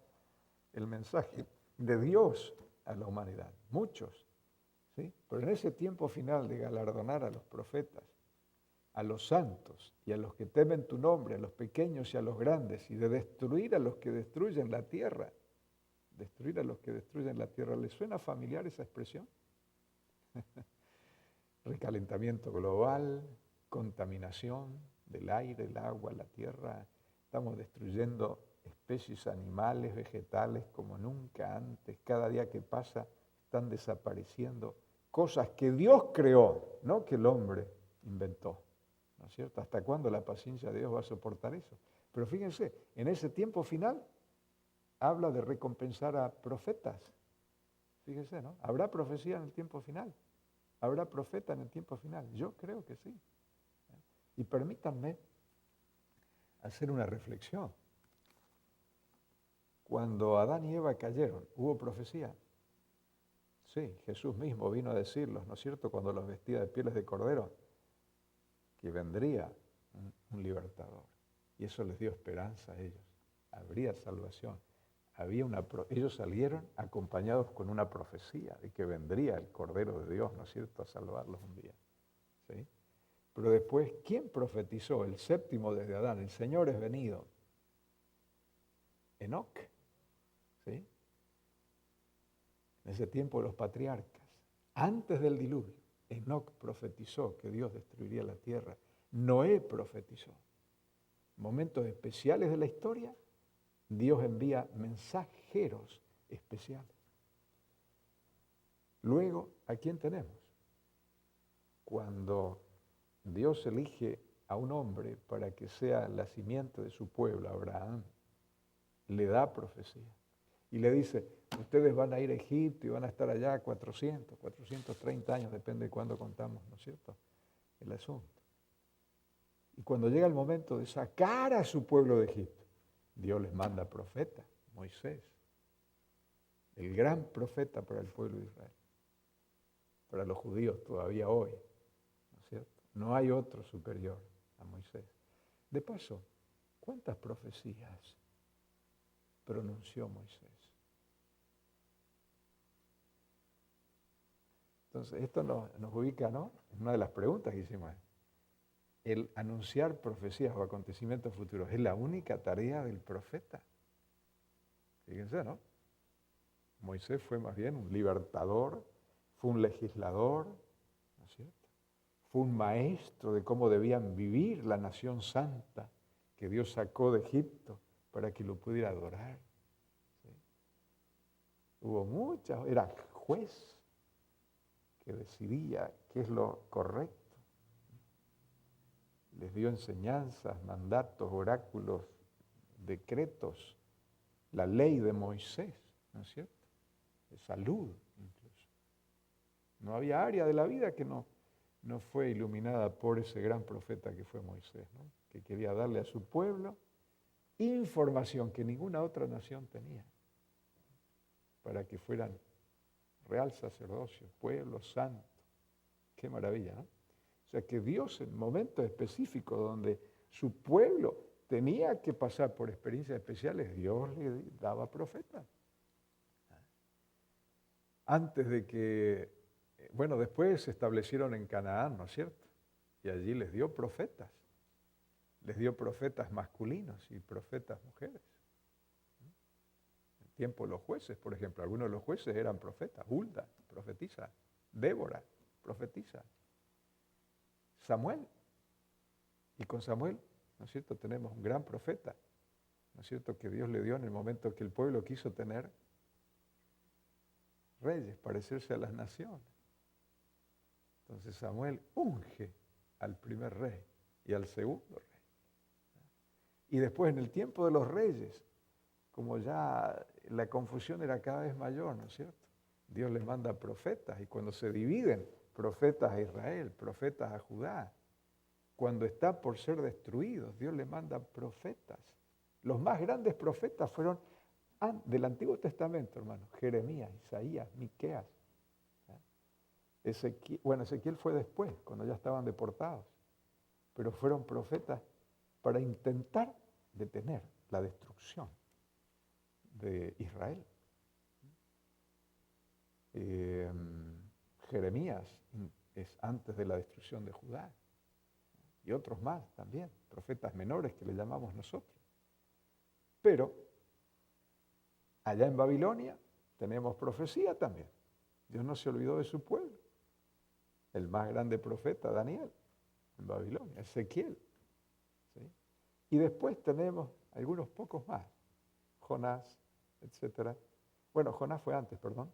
el mensaje de Dios a la humanidad? Muchos, ¿sí? Pero en ese tiempo final de galardonar a los profetas, a los santos y a los que temen tu nombre, a los pequeños y a los grandes, y de destruir a los que destruyen la tierra. Destruir a los que destruyen la tierra. ¿Les suena familiar esa expresión? Recalentamiento global, contaminación del aire, el agua, la tierra. Estamos destruyendo especies animales, vegetales como nunca antes. Cada día que pasa están desapareciendo cosas que Dios creó, no que el hombre inventó. ¿No es cierto? ¿Hasta cuándo la paciencia de Dios va a soportar eso? Pero fíjense, en ese tiempo final habla de recompensar a profetas. Fíjense, ¿no? ¿Habrá profecía en el tiempo final? ¿Habrá profeta en el tiempo final? Yo creo que sí. Y permítanme hacer una reflexión. Cuando Adán y Eva cayeron, ¿hubo profecía? Sí, Jesús mismo vino a decirlos, ¿no es cierto?, cuando los vestía de pieles de cordero, que vendría un libertador. Y eso les dio esperanza a ellos. Habría salvación. Ellos salieron acompañados con una profecía de que vendría el Cordero de Dios, ¿no es cierto?, a salvarlos un día. ¿Sí? Pero después, ¿quién profetizó? El séptimo desde Adán. El Señor es venido. Enoc. ¿Sí? En ese tiempo los patriarcas, antes del diluvio, Enoc profetizó que Dios destruiría la tierra. Noé profetizó. Momentos especiales de la historia, Dios envía mensajeros especiales. Luego, ¿a quién tenemos? Cuando Dios elige a un hombre para que sea la simiente de su pueblo, Abraham, le da profecía. Y le dice, ustedes van a ir a Egipto y van a estar allá 430 años, depende de cuándo contamos, ¿no es cierto?, el asunto. Y cuando llega el momento de sacar a su pueblo de Egipto, Dios les manda profeta, Moisés, el gran profeta para el pueblo de Israel, para los judíos todavía hoy, ¿no es cierto? No hay otro superior a Moisés. De paso, ¿cuántas profecías pronunció Moisés? Entonces, esto nos ubica, ¿no?, en una de las preguntas que hicimos. El anunciar profecías o acontecimientos futuros es la única tarea del profeta. Fíjense, ¿no? Moisés fue más bien un libertador, fue un legislador, ¿no es cierto? Fue un maestro de cómo debían vivir la nación santa que Dios sacó de Egipto para que lo pudiera adorar. ¿Sí? Hubo muchas, era juez que decidía qué es lo correcto. Les dio enseñanzas, mandatos, oráculos, decretos, la ley de Moisés, ¿no es cierto?, de salud incluso. No había área de la vida que no fue iluminada por ese gran profeta que fue Moisés, ¿no?, que quería darle a su pueblo información que ninguna otra nación tenía, para que fueran real sacerdocio, pueblo santo. Qué maravilla, ¿no? O sea que Dios en momentos específicos donde su pueblo tenía que pasar por experiencias especiales, Dios le daba profetas. Antes de que, bueno, después se establecieron en Canaán, ¿no es cierto? Y allí les dio profetas. Les dio profetas masculinos y profetas mujeres. En el tiempo de los jueces, por ejemplo, algunos de los jueces eran profetas. Hulda, profetiza. Débora, profetiza. Samuel. Y con Samuel, ¿no es cierto?, tenemos un gran profeta, ¿no es cierto?, que Dios le dio en el momento que el pueblo quiso tener reyes, parecerse a las naciones. Entonces Samuel unge al primer rey y al segundo rey. Y después en el tiempo de los reyes, como ya la confusión era cada vez mayor, ¿no es cierto?, Dios les manda profetas, y cuando se dividen, profetas a Israel, profetas a Judá, cuando está por ser destruidos, Dios le manda profetas. Los más grandes profetas fueron del Antiguo Testamento, hermanos: Jeremías, Isaías, Miqueas. Ezequiel fue después, cuando ya estaban deportados, pero fueron profetas para intentar detener la destrucción de Israel. Jeremías es antes de la destrucción de Judá. Y otros más también, profetas menores que le llamamos nosotros. Pero allá en Babilonia tenemos profecía también. Dios no se olvidó de su pueblo. El más grande profeta, Daniel, en Babilonia, Ezequiel. ¿Sí? Y después tenemos algunos pocos más, Jonás, etc. Bueno, Jonás fue antes, perdón.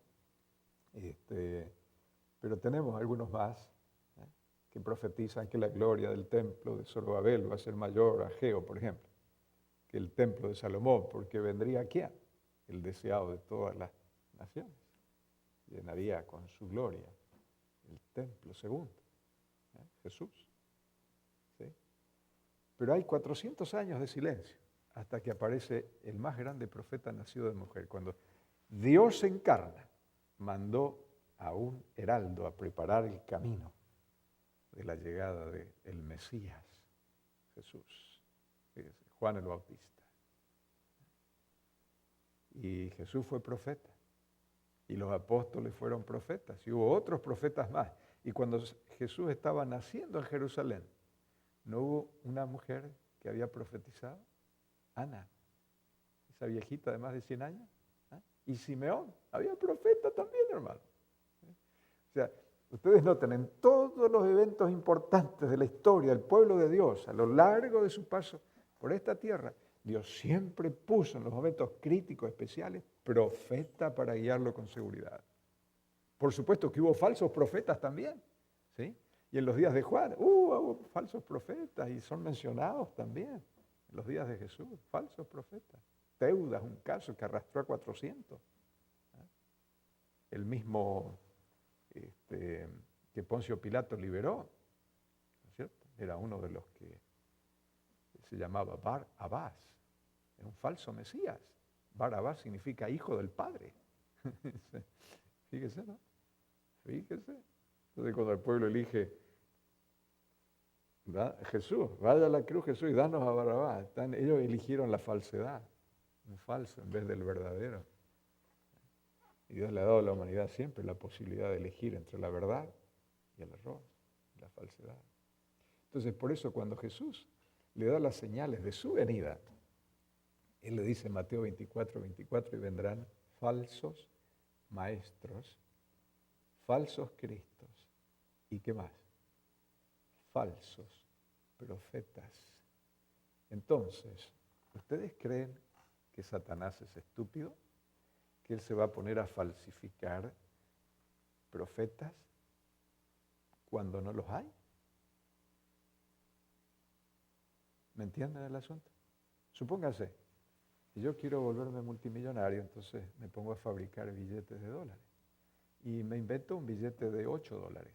Pero tenemos algunos más que profetizan que la gloria del templo de Zorobabel va a ser mayor, Ageo, por ejemplo, que el templo de Salomón, porque vendría ¿quién? El deseado de todas las naciones. Llenaría con su gloria el templo segundo, Jesús. ¿Sí? Pero hay 400 años de silencio hasta que aparece el más grande profeta nacido de mujer. Cuando Dios se encarna, mandó a un heraldo a preparar el camino de la llegada del Mesías, Jesús, Juan el Bautista. Y Jesús fue profeta, y los apóstoles fueron profetas, y hubo otros profetas más. Y cuando Jesús estaba naciendo en Jerusalén, ¿no hubo una mujer que había profetizado? Ana, esa viejita de más de 100 años. Y Simeón, había profeta también, hermano. O sea, ustedes noten, en todos los eventos importantes de la historia del pueblo de Dios, a lo largo de su paso por esta tierra, Dios siempre puso en los momentos críticos especiales profeta para guiarlo con seguridad. Por supuesto que hubo falsos profetas también, ¿sí? Y en los días de Juan, hubo falsos profetas y son mencionados también. En los días de Jesús, falsos profetas. Teudas, un caso que arrastró a 400. El mismo que Poncio Pilato liberó, ¿no es cierto? Era uno de los que se llamaba Bar-Abás. Era un falso Mesías. Bar-Abás significa hijo del Padre. Fíjese, ¿no? Fíjese. Entonces cuando el pueblo elige Jesús, vaya a la cruz Jesús y danos a Barrabás. Ellos eligieron la falsedad, un falso en vez del verdadero. Y Dios le ha dado a la humanidad siempre la posibilidad de elegir entre la verdad y el error, la falsedad. Entonces por eso cuando Jesús le da las señales de su venida, Él le dice en Mateo 24, 24, y vendrán falsos maestros, falsos cristos, ¿y qué más? Falsos profetas. Entonces, ¿ustedes creen que Satanás es estúpido? ¿Que él se va a poner a falsificar profetas cuando no los hay? ¿Me entienden el asunto? Supóngase, si yo quiero volverme multimillonario, entonces me pongo a fabricar billetes de dólares y me invento un billete de $8.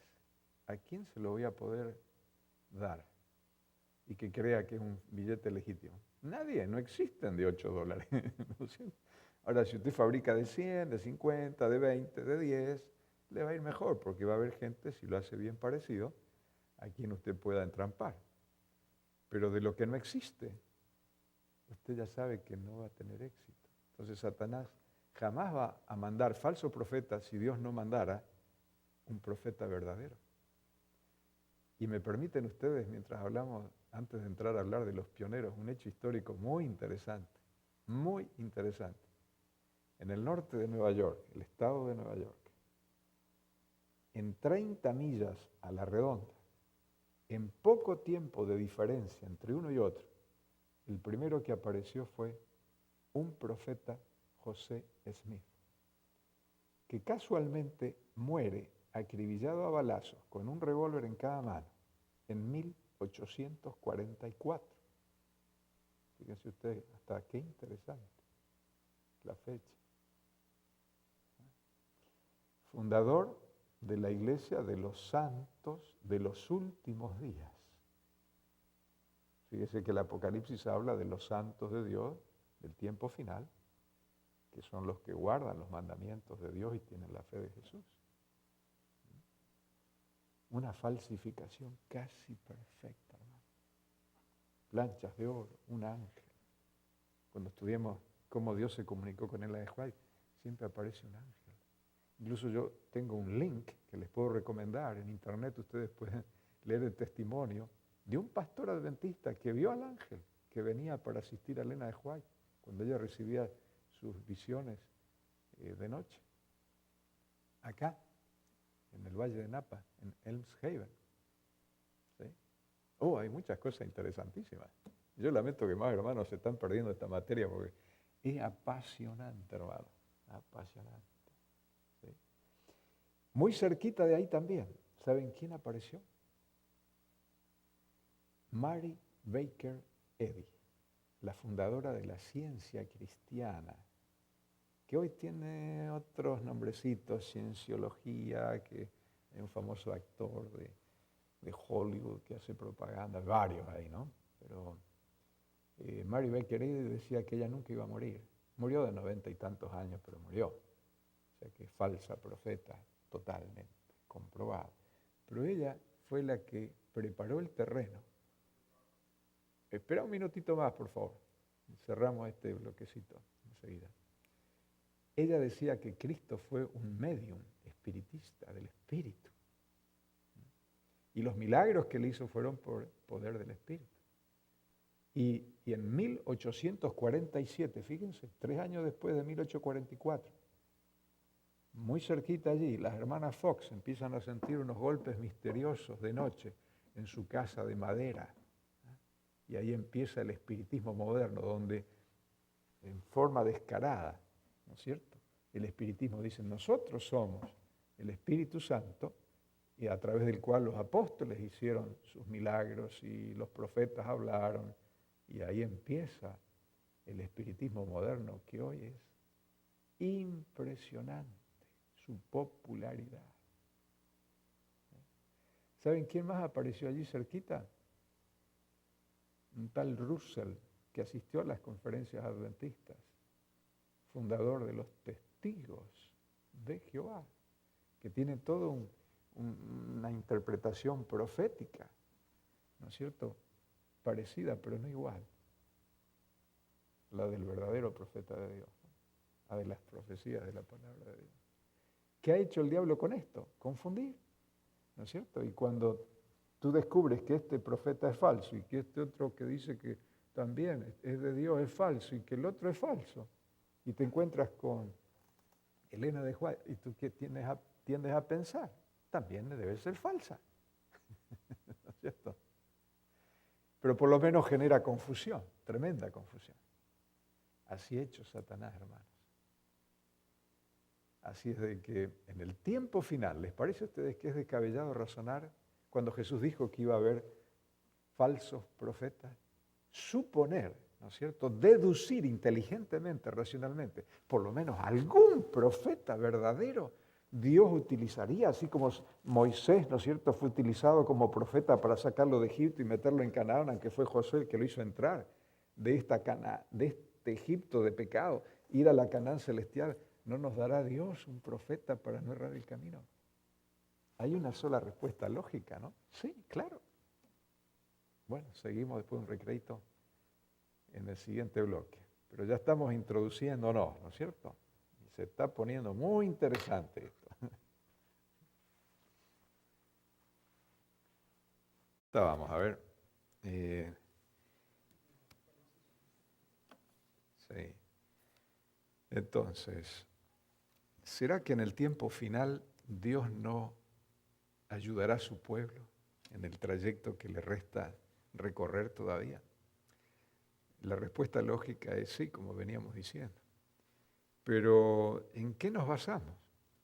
¿A quién se lo voy a poder dar y que crea que es un billete legítimo? Nadie, no existen de $8. ¿No es cierto? Ahora, si usted fabrica de 100, de 50, de 20, de 10, le va a ir mejor porque va a haber gente, si lo hace bien parecido, a quien usted pueda entrampar. Pero de lo que no existe, usted ya sabe que no va a tener éxito. Entonces Satanás jamás va a mandar falso profeta si Dios no mandara un profeta verdadero. Y me permiten ustedes, mientras hablamos, antes de entrar a hablar de los pioneros, un hecho histórico muy interesante, muy interesante. En el norte de Nueva York, el estado de Nueva York, en 30 millas a la redonda, en poco tiempo de diferencia entre uno y otro, el primero que apareció fue un profeta, José Smith, que casualmente muere acribillado a balazos con un revólver en cada mano en 1844. Fíjense ustedes, hasta qué interesante la fecha. Fundador de la Iglesia de los Santos de los Últimos Días. Fíjese que el Apocalipsis habla de los santos de Dios del tiempo final, que son los que guardan los mandamientos de Dios y tienen la fe de Jesús. Una falsificación casi perfecta, hermano. Planchas de oro, un ángel. Cuando estudiamos cómo Dios se comunicó con Ellen White, siempre aparece un ángel. Incluso yo tengo un link que les puedo recomendar. En internet ustedes pueden leer el testimonio de un pastor adventista que vio al ángel que venía para asistir a Elena de White cuando ella recibía sus visiones de noche. Acá, en el Valle de Napa, en Elms Haven. ¿Sí? Hay muchas cosas interesantísimas. Yo lamento que más hermanos se están perdiendo esta materia porque es apasionante, hermano. Apasionante. ¿Sí? Muy cerquita de ahí también, ¿saben quién apareció? Mary Baker Eddy, la fundadora de la ciencia cristiana, que hoy tiene otros nombrecitos, cienciología, que hay un famoso actor de Hollywood que hace propaganda, varios ahí, ¿no? Pero Mary Baker Eddy decía que ella nunca iba a morir. Murió de 90 y tantos años, pero murió. O sea que es falsa profeta, totalmente, comprobado. Pero ella fue la que preparó el terreno. Espera un minutito más, por favor. Cerramos este bloquecito enseguida. Ella decía que Cristo fue un medium espiritista del Espíritu. Y los milagros que él hizo fueron por poder del Espíritu. Y en 1847, fíjense, 3 años después de 1844, muy cerquita allí, las hermanas Fox empiezan a sentir unos golpes misteriosos de noche en su casa de madera. Y ahí empieza el espiritismo moderno, donde en forma descarada, ¿no es cierto? El espiritismo dice, nosotros somos el Espíritu Santo, y a través del cual los apóstoles hicieron sus milagros y los profetas hablaron, y ahí empieza el espiritismo moderno, que hoy es impresionante, su popularidad. ¿Saben quién más apareció allí cerquita? Un tal Russell, que asistió a las conferencias adventistas, fundador de los Testigos de Jehová, que tiene toda una interpretación profética, ¿no es cierto?, parecida, pero no igual, la del verdadero profeta de Dios, la de las profecías de la palabra de Dios. ¿Qué ha hecho el diablo con esto? Confundir, ¿no es cierto? Y cuando tú descubres que este profeta es falso y que este otro que dice que también es de Dios es falso y que el otro es falso, y te encuentras con Elena de White y tú que tiendes a pensar, también debe ser falsa, ¿no es cierto? Pero por lo menos genera confusión, tremenda confusión. Así ha hecho Satanás, hermanos. Así es de que en el tiempo final, ¿les parece a ustedes que es descabellado razonar cuando Jesús dijo que iba a haber falsos profetas? Suponer, ¿no es cierto?, deducir inteligentemente, racionalmente, por lo menos algún profeta verdadero Dios utilizaría, así como Moisés, ¿no es cierto?, fue utilizado como profeta para sacarlo de Egipto y meterlo en Canaán, aunque fue Josué el que lo hizo entrar de este Egipto de pecado, ir a la Canaán celestial. ¿No nos dará Dios un profeta para no errar el camino? Hay una sola respuesta lógica, ¿no? Sí, claro. Bueno, seguimos después de un recreito en el siguiente bloque. Pero ya estamos introduciéndonos, ¿no es cierto? Y se está poniendo muy interesante esto. Vamos a ver. Sí. Entonces, ¿será que en el tiempo final Dios no ayudará a su pueblo en el trayecto que le resta recorrer todavía? La respuesta lógica es sí, como veníamos diciendo. Pero, ¿en qué nos basamos?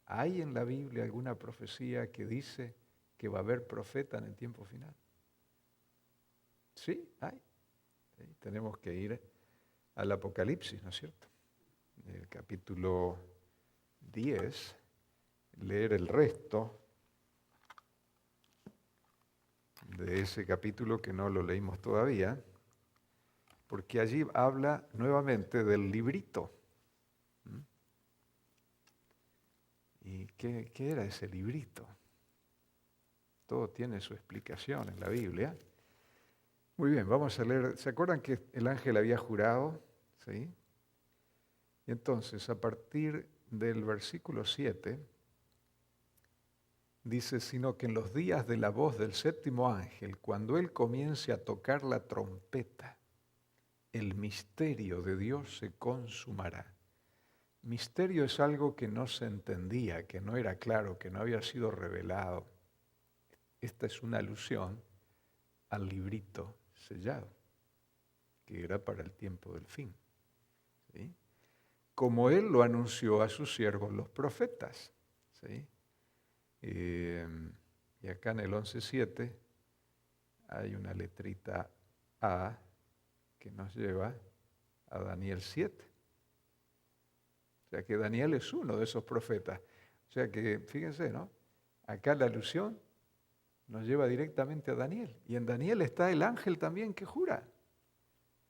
¿Hay en la Biblia alguna profecía que dice que va a haber profeta en el tiempo final? Sí, hay. Sí, tenemos que ir al Apocalipsis, ¿no es cierto? El capítulo 10, leer el resto de ese capítulo que no lo leímos todavía, porque allí habla nuevamente del librito. ¿Y qué era ese librito? Todo tiene su explicación en la Biblia. Muy bien, vamos a leer. ¿Se acuerdan que el ángel había jurado? ¿Sí? Y entonces, a partir del versículo 7, dice, sino que en los días de la voz del séptimo ángel, cuando él comience a tocar la trompeta, el misterio de Dios se consumará. Misterio es algo que no se entendía, que no era claro, que no había sido revelado. Esta es una alusión al librito sellado, que era para el tiempo del fin. ¿Sí? Como él lo anunció a sus siervos los profetas. ¿Sí? Y acá en el 11.7 hay una letrita A que nos lleva a Daniel 7. O sea que Daniel es uno de esos profetas. O sea que, fíjense, ¿no? Acá la alusión nos lleva directamente a Daniel. Y en Daniel está el ángel también que jura.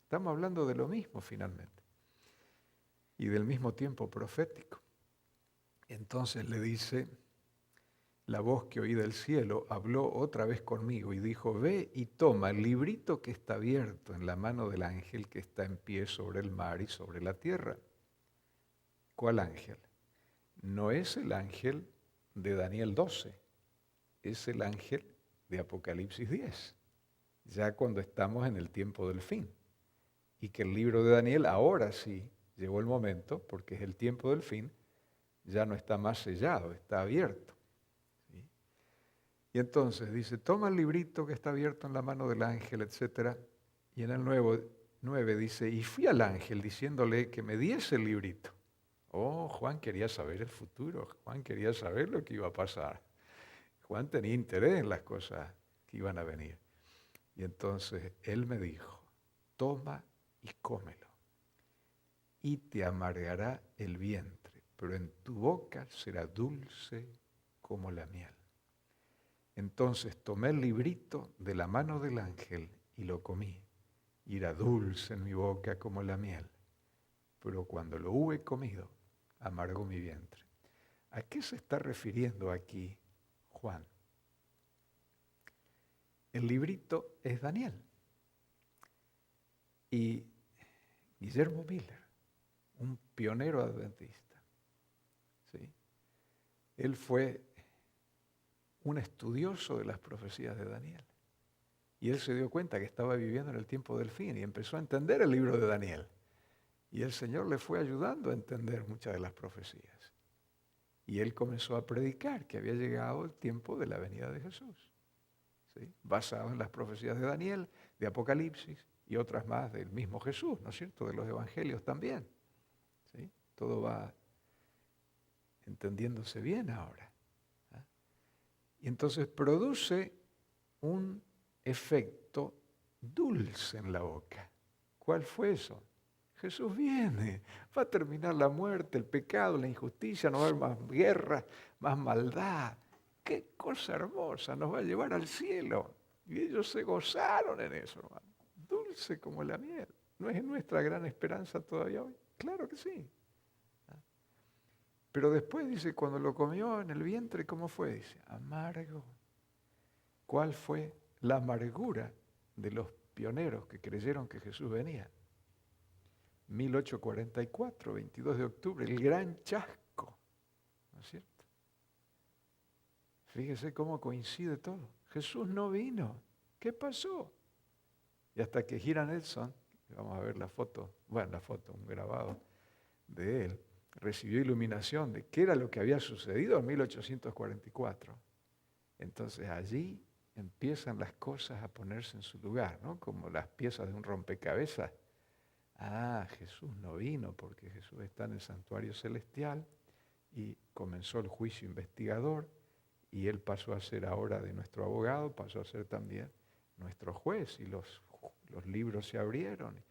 Estamos hablando de lo mismo finalmente. Y del mismo tiempo profético. Entonces le dice, la voz que oí del cielo habló otra vez conmigo y dijo, ve y toma el librito que está abierto en la mano del ángel que está en pie sobre el mar y sobre la tierra. ¿Cuál ángel? No es el ángel de Daniel 12, es el ángel de Apocalipsis 10, ya cuando estamos en el tiempo del fin. Y que el libro de Daniel ahora sí llegó el momento, porque es el tiempo del fin, ya no está más sellado, está abierto. ¿Sí? Y entonces dice, toma el librito que está abierto en la mano del ángel, etc. Y en el 9 dice, y fui al ángel diciéndole que me diese el librito. Oh, Juan quería saber el futuro, Juan quería saber lo que iba a pasar. Juan tenía interés en las cosas que iban a venir. Y entonces él me dijo, toma y cómelo, y te amargará el vientre, pero en tu boca será dulce como la miel. Entonces tomé el librito de la mano del ángel y lo comí, y era dulce en mi boca como la miel, pero cuando lo hube comido, amargó mi vientre. ¿A qué se está refiriendo aquí Juan? El librito es Daniel. Y Guillermo Miller, un pionero adventista, ¿sí? Él fue un estudioso de las profecías de Daniel. Y él se dio cuenta que estaba viviendo en el tiempo del fin y empezó a entender el libro de Daniel. Y el Señor le fue ayudando a entender muchas de las profecías. Y él comenzó a predicar que había llegado el tiempo de la venida de Jesús, ¿sí? Basado en las profecías de Daniel, de Apocalipsis y otras más del mismo Jesús, ¿no es cierto? De los evangelios también, ¿sí? Todo va entendiéndose bien ahora. ¿Ah? Y entonces produce un efecto dulce en la boca. ¿Cuál fue eso? Jesús viene, va a terminar la muerte, el pecado, la injusticia, no va a haber más guerra, más maldad. ¡Qué cosa hermosa! Nos va a llevar al cielo. Y ellos se gozaron en eso, hermano. Dulce como la miel. ¿No es nuestra gran esperanza todavía hoy? Claro que sí. Pero después dice, cuando lo comió en el vientre, ¿cómo fue? Dice, amargo. ¿Cuál fue la amargura de los pioneros que creyeron que Jesús venía? 1844, 22 de octubre, el gran chasco, ¿no es cierto? Fíjese cómo coincide todo. Jesús no vino. ¿Qué pasó? Y hasta que Hiram Edson, vamos a ver la foto, un grabado de él, recibió iluminación de qué era lo que había sucedido en 1844. Entonces allí empiezan las cosas a ponerse en su lugar, ¿no? Como las piezas de un rompecabezas. Ah, Jesús no vino porque Jesús está en el santuario celestial y comenzó el juicio investigador y él pasó a ser ahora de nuestro abogado, pasó a ser también nuestro juez y los libros se abrieron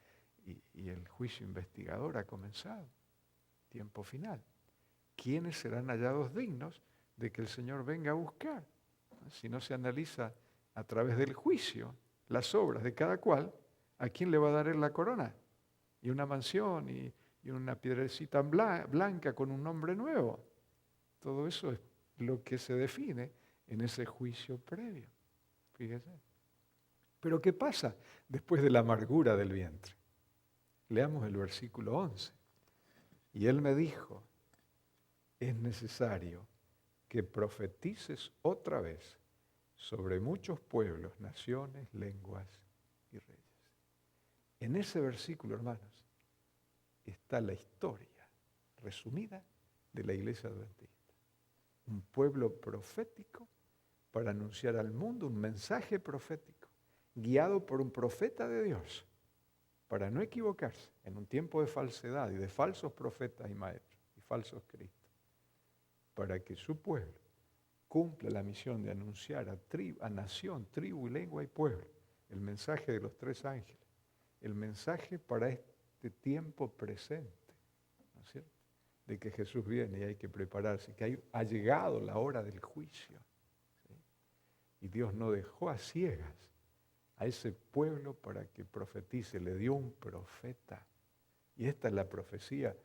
y el juicio investigador ha comenzado. Tiempo final. ¿Quiénes serán hallados dignos de que el Señor venga a buscar? Si no se analiza a través del juicio las obras de cada cual, ¿a quién le va a dar él la corona? Y una mansión y una piedrecita blanca con un nombre nuevo. Todo eso es lo que se define en ese juicio previo. Fíjese. Pero ¿qué pasa después de la amargura del vientre? Leamos el versículo 11. Y él me dijo, es necesario que profetices otra vez sobre muchos pueblos, naciones, lenguas y reyes. En ese versículo, hermanos, está la historia resumida de la iglesia adventista. Un pueblo profético para anunciar al mundo un mensaje profético, guiado por un profeta de Dios, para no equivocarse en un tiempo de falsedad y de falsos profetas y maestros y falsos cristos, para que su pueblo cumpla la misión de anunciar a nación, tribu, lengua y pueblo el mensaje de los tres ángeles, el mensaje para este tiempo presente, ¿no es cierto? De que Jesús viene y hay que prepararse, que ha llegado la hora del juicio, ¿sí? Y Dios no dejó a ciegas a ese pueblo para que profetice, le dio un profeta. Y esta es la profecía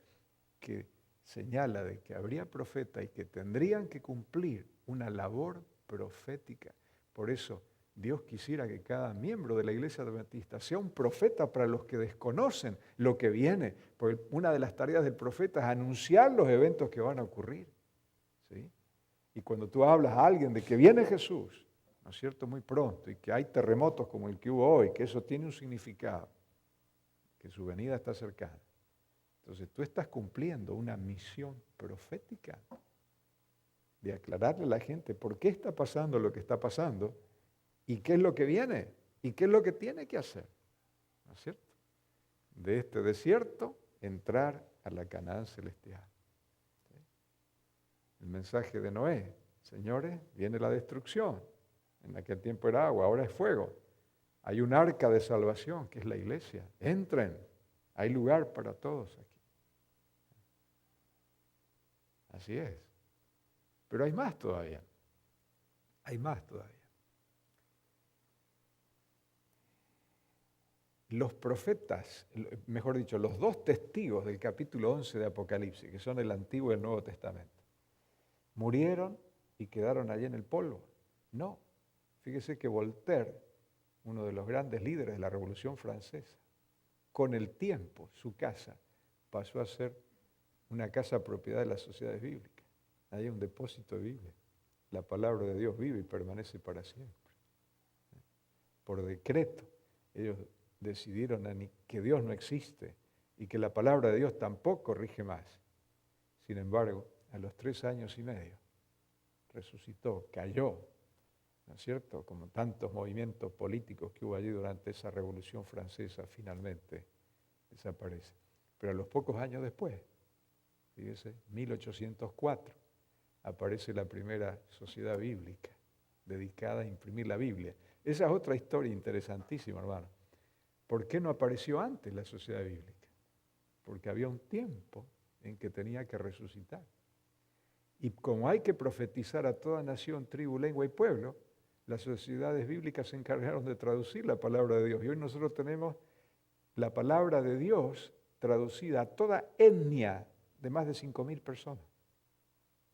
que señala de que habría profeta y que tendrían que cumplir una labor profética. Por eso Dios quisiera que cada miembro de la iglesia adventista sea un profeta para los que desconocen lo que viene. Porque una de las tareas del profeta es anunciar los eventos que van a ocurrir. ¿Sí? Y cuando tú hablas a alguien de que viene Jesús, ¿no es cierto?, muy pronto, y que hay terremotos como el que hubo hoy, que eso tiene un significado, que su venida está cercana. Entonces tú estás cumpliendo una misión profética de aclararle a la gente por qué está pasando lo que está pasando y qué es lo que viene y qué es lo que tiene que hacer. ¿No es cierto? De este desierto entrar a la Canaán celestial. ¿Sí? El mensaje de Noé, señores, viene la destrucción. En aquel tiempo era agua, ahora es fuego. Hay un arca de salvación que es la iglesia. Entren, hay lugar para todos aquí. Así es. Pero hay más todavía. Hay más todavía. Los profetas, mejor dicho, los dos testigos del capítulo 11 de Apocalipsis, que son el Antiguo y el Nuevo Testamento, ¿murieron y quedaron allí en el polvo? No. Fíjese que Voltaire, uno de los grandes líderes de la Revolución Francesa, con el tiempo su casa pasó a ser una casa propiedad de las sociedades bíblicas. Ahí hay un depósito de Biblia. La palabra de Dios vive y permanece para siempre. Por decreto, ellos decidieron que Dios no existe y que la palabra de Dios tampoco rige más. Sin embargo, a los 3 años y medio, resucitó, cayó, ¿no es cierto? Como tantos movimientos políticos que hubo allí durante esa Revolución Francesa, finalmente desaparece. Pero a los pocos años después, fíjese, 1804, aparece la primera sociedad bíblica dedicada a imprimir la Biblia. Esa es otra historia interesantísima, hermano. ¿Por qué no apareció antes la sociedad bíblica? Porque había un tiempo en que tenía que resucitar. Y como hay que profetizar a toda nación, tribu, lengua y pueblo, las sociedades bíblicas se encargaron de traducir la palabra de Dios. Y hoy nosotros tenemos la palabra de Dios traducida a toda etnia de más de 5.000 personas.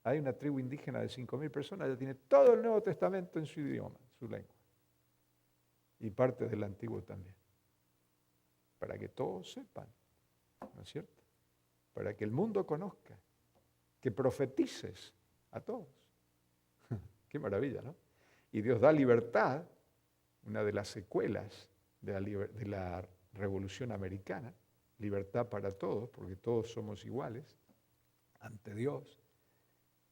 Hay una tribu indígena de 5.000 personas, ya tiene todo el Nuevo Testamento en su idioma, su lengua. Y parte del Antiguo también. Para que todos sepan, ¿no es cierto? Para que el mundo conozca, que profetices a todos. Qué maravilla, ¿no? Y Dios da libertad, una de las secuelas de la Revolución Americana, libertad para todos, porque todos somos iguales ante Dios,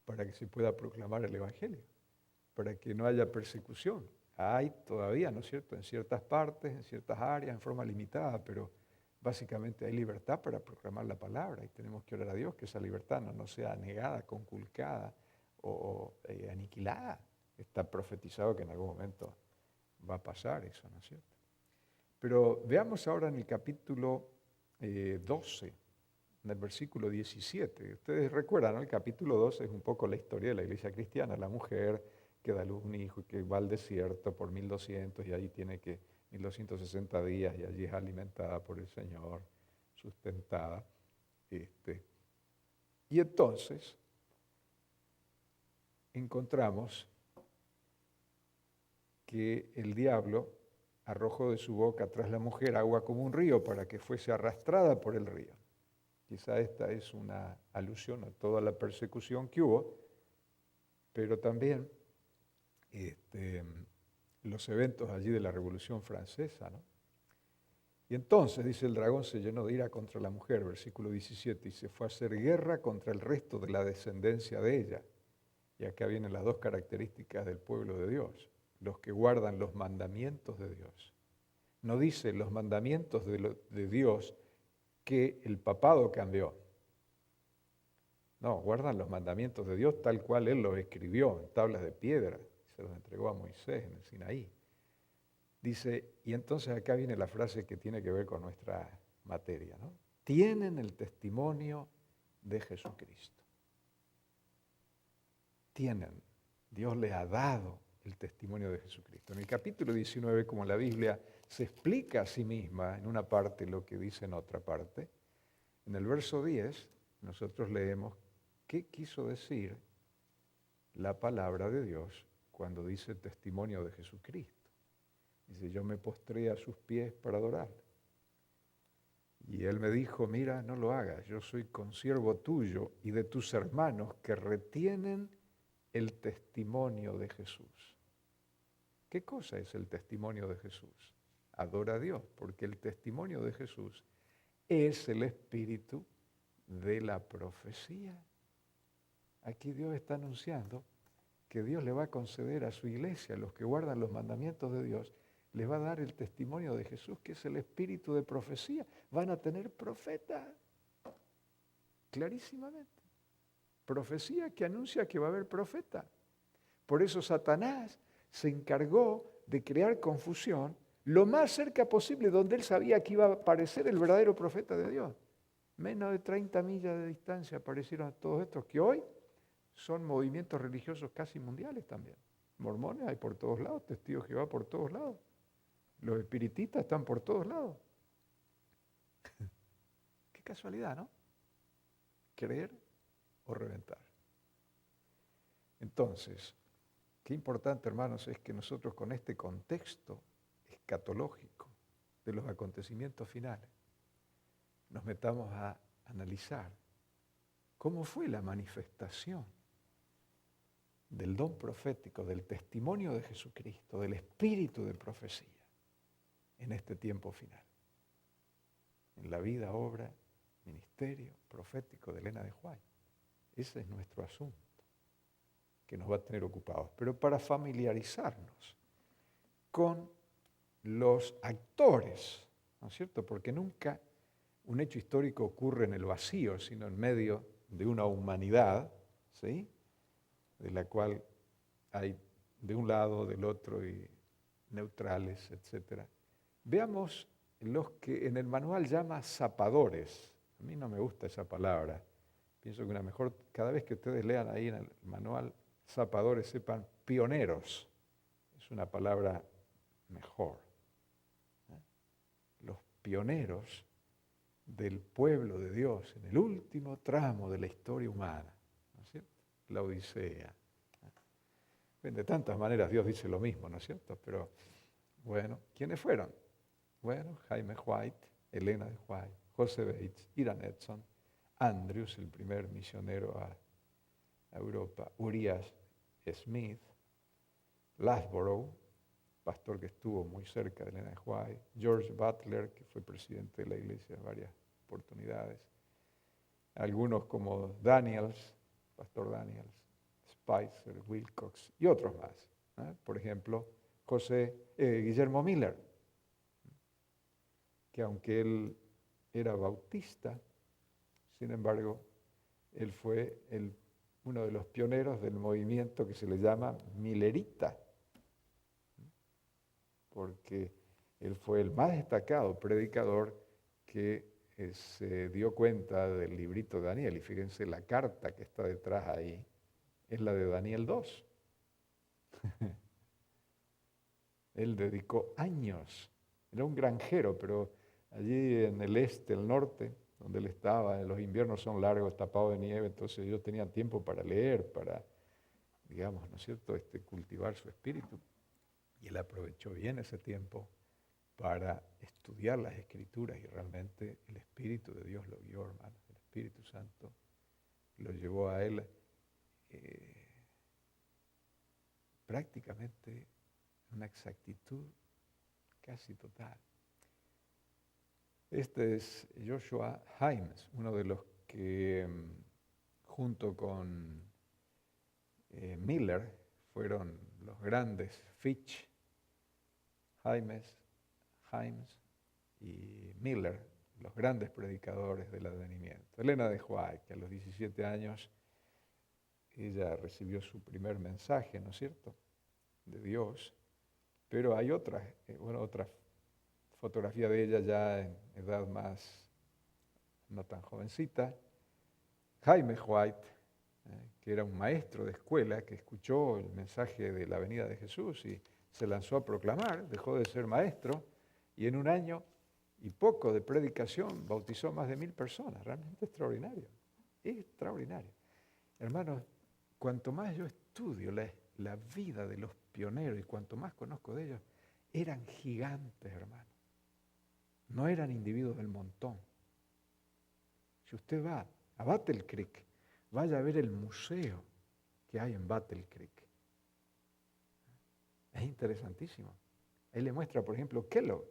para que se pueda proclamar el Evangelio, para que no haya persecución. Hay todavía, ¿no es cierto?, en ciertas partes, en ciertas áreas, en forma limitada, pero básicamente hay libertad para proclamar la palabra y tenemos que orar a Dios que esa libertad no sea negada, conculcada o aniquilada. Está profetizado que en algún momento va a pasar eso, ¿no es cierto? Pero veamos ahora en el capítulo 12, en el versículo 17. Ustedes recuerdan, ¿no? El capítulo 12 es un poco la historia de la iglesia cristiana, la mujer que da a luz un hijo y que va al desierto por 1200 y allí tiene que 1260 días y allí es alimentada por el Señor, sustentada. Y entonces encontramos que el diablo arrojó de su boca tras la mujer agua como un río para que fuese arrastrada por el río. Quizá esta es una alusión a toda la persecución que hubo, pero también los eventos allí de la Revolución Francesa, ¿no? Y entonces, dice, el dragón se llenó de ira contra la mujer, versículo 17, y se fue a hacer guerra contra el resto de la descendencia de ella. Y acá vienen las dos características del pueblo de Dios, los que guardan los mandamientos de Dios. No dice los mandamientos de Dios que el papado cambió. No, guardan los mandamientos de Dios tal cual Él los escribió en tablas de piedra, se los entregó a Moisés en el Sinaí. Dice, y entonces acá viene la frase que tiene que ver con nuestra materia, ¿no? Tienen el testimonio de Jesucristo. Tienen, Dios les ha dado el testimonio de Jesucristo. En el capítulo 19, como la Biblia se explica a sí misma en una parte lo que dice en otra parte, en el verso 10 nosotros leemos qué quiso decir la palabra de Dios cuando dice testimonio de Jesucristo. Dice, yo me postré a sus pies para adorarle. Y él me dijo, mira, no lo hagas, yo soy consiervo tuyo y de tus hermanos que retienen el testimonio de Jesús. ¿Qué cosa es el testimonio de Jesús? Adora a Dios, porque el testimonio de Jesús es el espíritu de la profecía. Aquí Dios está anunciando que Dios le va a conceder a su iglesia, a los que guardan los mandamientos de Dios, les va a dar el testimonio de Jesús, que es el espíritu de profecía. Van a tener profeta, clarísimamente. Profecía que anuncia que va a haber profeta. Por eso Satanás se encargó de crear confusión lo más cerca posible donde él sabía que iba a aparecer el verdadero profeta de Dios. Menos de 30 millas de distancia aparecieron todos estos que hoy son movimientos religiosos casi mundiales también. Mormones hay por todos lados, testigos de Jehová por todos lados. Los espiritistas están por todos lados. Qué casualidad, ¿no? Creer o reventar. Entonces, qué importante, hermanos, es que nosotros con este contexto escatológico de los acontecimientos finales nos metamos a analizar cómo fue la manifestación del don profético, del testimonio de Jesucristo, del espíritu de profecía en este tiempo final. En la vida, obra, ministerio profético de Elena de White. Ese es nuestro asunto, que nos va a tener ocupados. Pero para familiarizarnos con los actores, ¿no es cierto? Porque nunca un hecho histórico ocurre en el vacío, sino en medio de una humanidad, ¿sí?, de la cual hay de un lado, del otro, y neutrales, etc. Veamos los que en el manual llama zapadores. A mí no me gusta esa palabra. Pienso que una mejor, cada vez que ustedes lean ahí en el manual zapadores, sepan pioneros. Es una palabra mejor. Los pioneros del pueblo de Dios en el último tramo de la historia humana, ¿no es cierto? La Odisea. De tantas maneras Dios dice lo mismo, ¿no es cierto? Pero bueno, ¿quiénes fueron? Bueno, Jaime White, Elena de White, José Bates, Hiram Edson, Andrews, el primer misionero a Europa, Urias Smith, Lasborough, pastor que estuvo muy cerca de Elena de White, George Butler, que fue presidente de la iglesia en varias oportunidades, algunos como Daniels, pastor Daniels, Spicer, Wilcox y otros más. Por ejemplo, Guillermo Miller, que aunque él era bautista, sin embargo, él fue uno de los pioneros del movimiento que se le llama Millerita, porque él fue el más destacado predicador que se dio cuenta del librito de Daniel. Y fíjense, la carta que está detrás ahí es la de Daniel 2. Él dedicó años, era un granjero, pero allí en el este, el norte, donde él estaba, los inviernos son largos, tapados de nieve, entonces ellos tenían tiempo para leer, para, digamos, ¿no es cierto?, cultivar su espíritu. Y él aprovechó bien ese tiempo para estudiar las Escrituras y realmente el Espíritu de Dios lo guió, hermano. El Espíritu Santo lo llevó a él prácticamente una exactitud casi total. Este es Joshua Himes, uno de los que junto con Miller fueron los grandes Fitch, Himes y Miller, los grandes predicadores del advenimiento. Elena de White, que a los 17 años ella recibió su primer mensaje, ¿no es cierto?, de Dios, pero hay otra fotografía de ella ya en edad más, no tan jovencita, Jaime White, que era un maestro de escuela que escuchó el mensaje de la venida de Jesús y se lanzó a proclamar, dejó de ser maestro y en un año y poco de predicación bautizó más de 1000 personas. Realmente extraordinario, extraordinario. Hermanos, cuanto más yo estudio la vida de los pioneros y cuanto más conozco de ellos, eran gigantes, hermanos. No eran individuos del montón. Si usted va a Battle Creek, vaya a ver el museo que hay en Battle Creek. Es interesantísimo. Ahí le muestra, por ejemplo, Kellogg,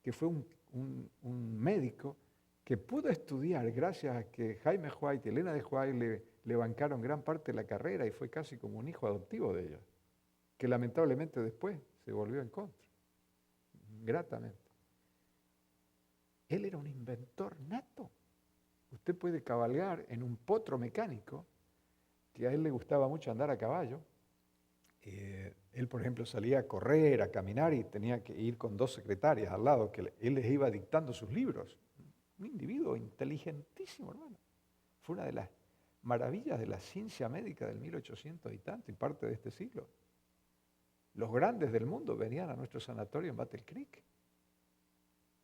que fue un médico que pudo estudiar gracias a que Jaime White y Elena de White le bancaron gran parte de la carrera y fue casi como un hijo adoptivo de ellos, que lamentablemente después se volvió en contra, gratamente. Él era un inventor nato. Usted puede cabalgar en un potro mecánico, que a él le gustaba mucho andar a caballo. Él, por ejemplo, salía a correr, a caminar y tenía que ir con 2 secretarias al lado, que él les iba dictando sus libros. Un individuo inteligentísimo, hermano. Fue una de las maravillas de la ciencia médica del 1800 y tanto, y parte de este siglo. Los grandes del mundo venían a nuestro sanatorio en Battle Creek.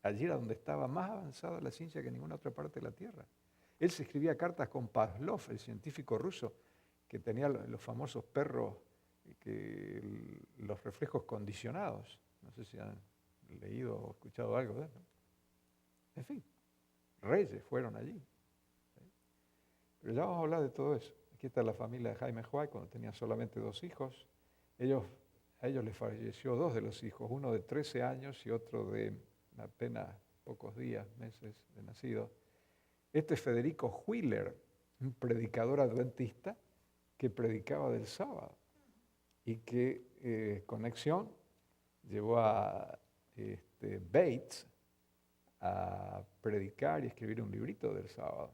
Allí era donde estaba más avanzada la ciencia que en ninguna otra parte de la Tierra. Él se escribía cartas con Pavlov, el científico ruso, que tenía los famosos perros, los reflejos condicionados. No sé si han leído o escuchado algo de eso. En fin, reyes fueron allí. Pero ya vamos a hablar de todo eso. Aquí está la familia de Jaime White cuando tenía solamente 2 hijos. A ellos les falleció 2 de los hijos, uno de 13 años y otro de apenas pocos días, meses de nacido. Este es Federico Wheeler, un predicador adventista que predicaba del sábado y que conexión llevó a Bates a predicar y escribir un librito del sábado,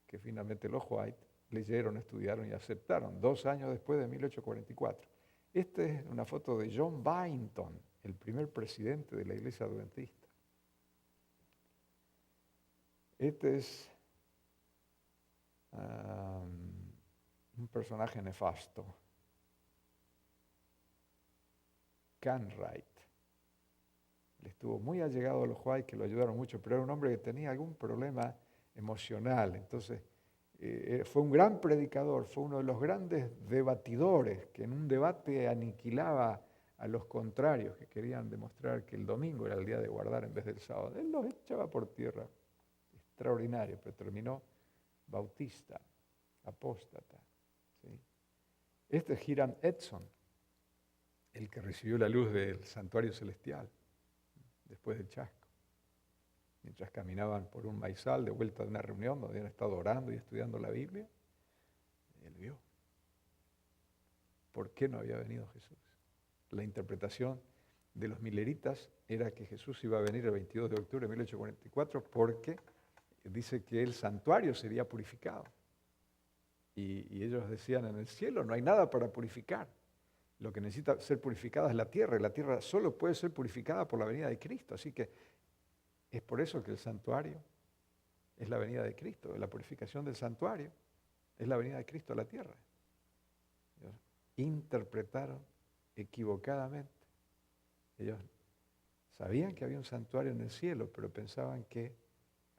que finalmente los White leyeron, estudiaron y aceptaron 2 años después de 1844. Esta es una foto de John Byington, el primer presidente de la Iglesia Adventista. Este es un personaje nefasto. Canwright. Él estuvo muy allegado a los White, que lo ayudaron mucho, pero era un hombre que tenía algún problema emocional. Entonces, fue un gran predicador, fue uno de los grandes debatidores, que en un debate aniquilaba a los contrarios, que querían demostrar que el domingo era el día de guardar en vez del sábado. Él los echaba por tierra. Extraordinario, pero terminó bautista, apóstata. ¿Sí? Este es Hiram Edson, el que recibió la luz del santuario celestial después del chasco. Mientras caminaban por un maizal de vuelta de una reunión donde habían estado orando y estudiando la Biblia, él vio. ¿Por qué no había venido Jesús? La interpretación de los mileritas era que Jesús iba a venir el 22 de octubre de 1844 porque dice que el santuario sería purificado. Y ellos decían, en el cielo no hay nada para purificar. Lo que necesita ser purificada es la tierra, y la tierra solo puede ser purificada por la venida de Cristo. Así que es por eso que el santuario es la venida de Cristo. La purificación del santuario es la venida de Cristo a la tierra. Ellos interpretaron equivocadamente. Ellos sabían que había un santuario en el cielo, pero pensaban que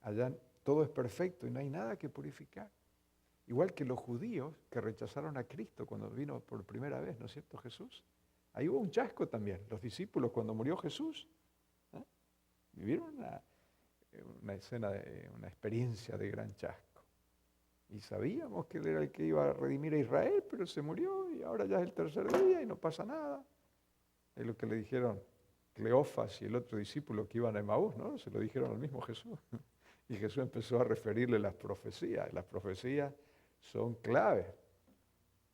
allá todo es perfecto y no hay nada que purificar. Igual que los judíos que rechazaron a Cristo cuando vino por primera vez, ¿no es cierto, Jesús? Ahí hubo un chasco también. Los discípulos cuando murió Jesús, vivieron una escena, una experiencia de gran chasco. Y sabíamos que él era el que iba a redimir a Israel, pero se murió y ahora ya es el 3er día y no pasa nada. Es lo que le dijeron Cleofas y el otro discípulo que iban a Emaús, ¿no? Se lo dijeron al mismo Jesús. Y Jesús empezó a referirle las profecías. Las profecías son claves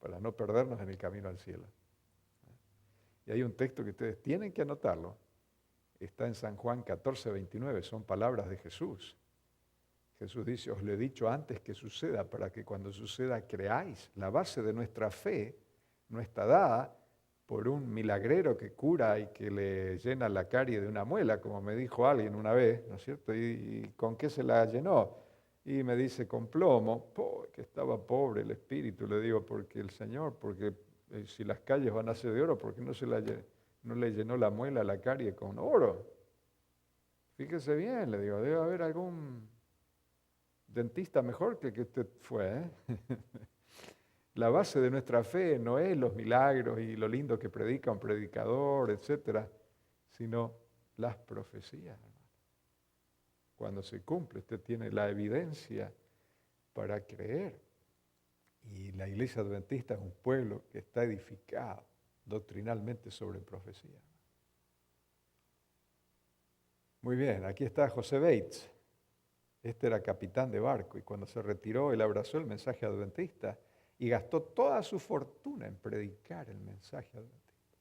para no perdernos en el camino al cielo. Y hay un texto que ustedes tienen que anotarlo. Está en San Juan 14:29, son palabras de Jesús. Jesús dice, os lo he dicho antes que suceda, para que cuando suceda creáis. La base de nuestra fe no está dada por un milagrero que cura y que le llena la carie de una muela, como me dijo alguien una vez, ¿no es cierto? ¿Y con qué se la llenó? Y me dice con plomo, que estaba pobre el espíritu, le digo, porque el Señor, porque si las calles van a ser de oro, ¿por qué no le llenó la muela a la carie con oro? Fíjese bien, le digo, debe haber algún dentista mejor que el que usted fue, ¿eh? La base de nuestra fe no es los milagros y lo lindo que predica un predicador, etcétera, sino las profecías. Cuando se cumple, usted tiene la evidencia para creer. Y la iglesia adventista es un pueblo que está edificado doctrinalmente sobre profecía. Muy bien, aquí está José Bates. Este era capitán de barco y cuando se retiró, él abrazó el mensaje adventista y gastó toda su fortuna en predicar el mensaje adventista.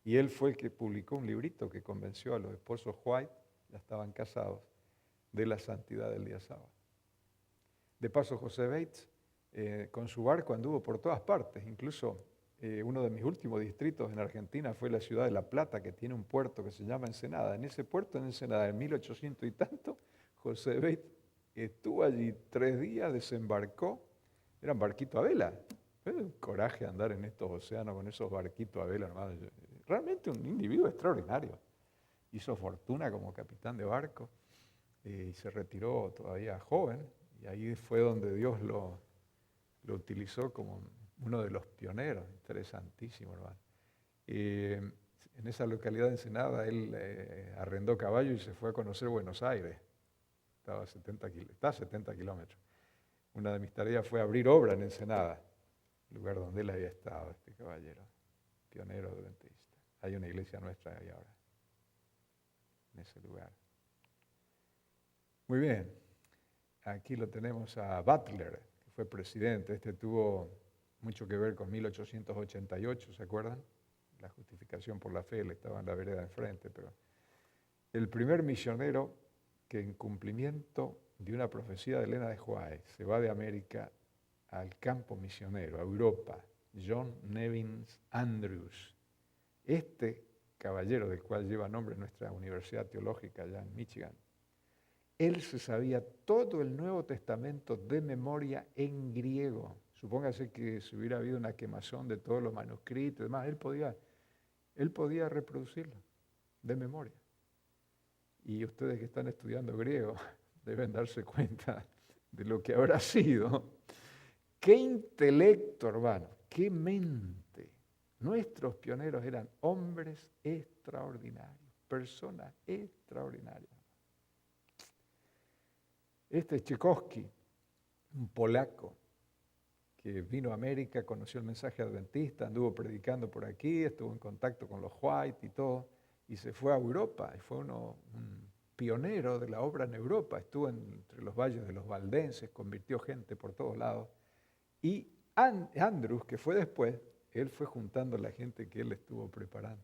Y él fue el que publicó un librito que convenció a los esposos White, ya estaban casados, de la santidad del día sábado. De paso, José Bates, con su barco anduvo por todas partes, incluso uno de mis últimos distritos en Argentina fue la ciudad de La Plata, que tiene un puerto que se llama Ensenada. En ese puerto, en Ensenada, en 1800 y tanto, José Bates estuvo allí 3 días, desembarcó, era un barquito a vela. Fue un coraje andar en estos océanos con esos barquitos a vela, hermano. Realmente un individuo extraordinario. Hizo fortuna como capitán de barco y se retiró todavía joven. Y ahí fue donde Dios lo utilizó como uno de los pioneros. Interesantísimo, hermano. En esa localidad de Ensenada, él arrendó caballo y se fue a conocer Buenos Aires. Está a 70 kilómetros. Una de mis tareas fue abrir obra en Ensenada, lugar donde él había estado, este caballero, pionero adventista. Hay una iglesia nuestra ahí ahora, en ese lugar. Muy bien, aquí lo tenemos a Butler, que fue presidente. Este tuvo mucho que ver con 1888, ¿se acuerdan? La justificación por la fe, él estaba en la vereda enfrente, pero el primer misionero que en cumplimiento de una profecía de Elena de White se va de América al campo misionero, a Europa, John Nevins Andrews. Este caballero, del cual lleva nombre nuestra Universidad Teológica allá en Michigan, él se sabía todo el Nuevo Testamento de memoria en griego. Supóngase que si hubiera habido una quemazón de todos los manuscritos y demás, él podía reproducirlo de memoria. Y ustedes que están estudiando griego deben darse cuenta de lo que habrá sido. ¡Qué intelecto, hermano! ¡Qué mente! Nuestros pioneros eran hombres extraordinarios, personas extraordinarias. Este es Tchaikovsky, un polaco que vino a América, conoció el mensaje adventista, anduvo predicando por aquí, estuvo en contacto con los White y todo, y se fue a Europa, y fue un pionero de la obra en Europa, estuvo entre los valles de los valdenses, convirtió gente por todos lados, y Andrews, que fue después, él fue juntando a la gente que él estuvo preparando.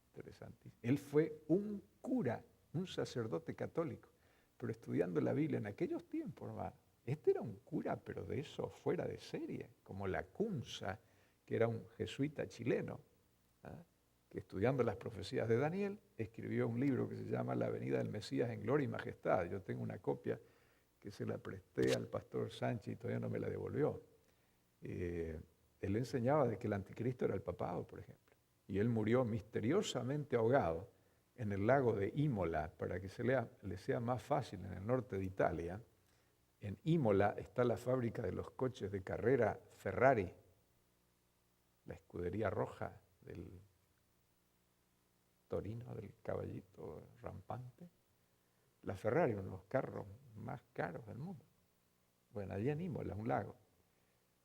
Interesantísimo. Él fue un cura, un sacerdote católico, pero estudiando la Biblia en aquellos tiempos, hermano. Este era un cura, pero de eso fuera de serie, como Lacunza, que era un jesuita chileno, que estudiando las profecías de Daniel, escribió un libro que se llama La venida del Mesías en gloria y majestad. Yo tengo una copia que se la presté al pastor Sánchez y todavía no me la devolvió. Él enseñaba de que el anticristo era el papado, por ejemplo. Y él murió misteriosamente ahogado en el lago de Imola, para que le sea más fácil, en el norte de Italia. En Imola está la fábrica de los coches de carrera Ferrari, la escudería roja del Torino, del caballito rampante. La Ferrari, uno de los carros más caros del mundo. Bueno, allí en Imola, un lago.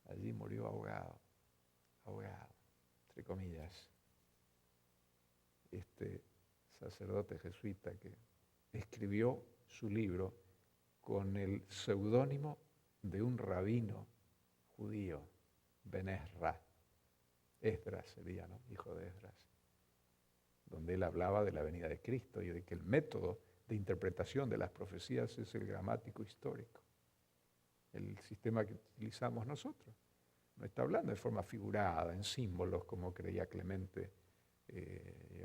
Allí murió ahogado, entre comillas, este sacerdote jesuita que escribió su libro con el seudónimo de un rabino judío, Ben Ezra. Esdras sería, ¿no? Hijo de Esdras. Donde él hablaba de la venida de Cristo y de que el método de interpretación de las profecías es el gramático histórico. El sistema que utilizamos nosotros. No está hablando de forma figurada, en símbolos, como creía Clemente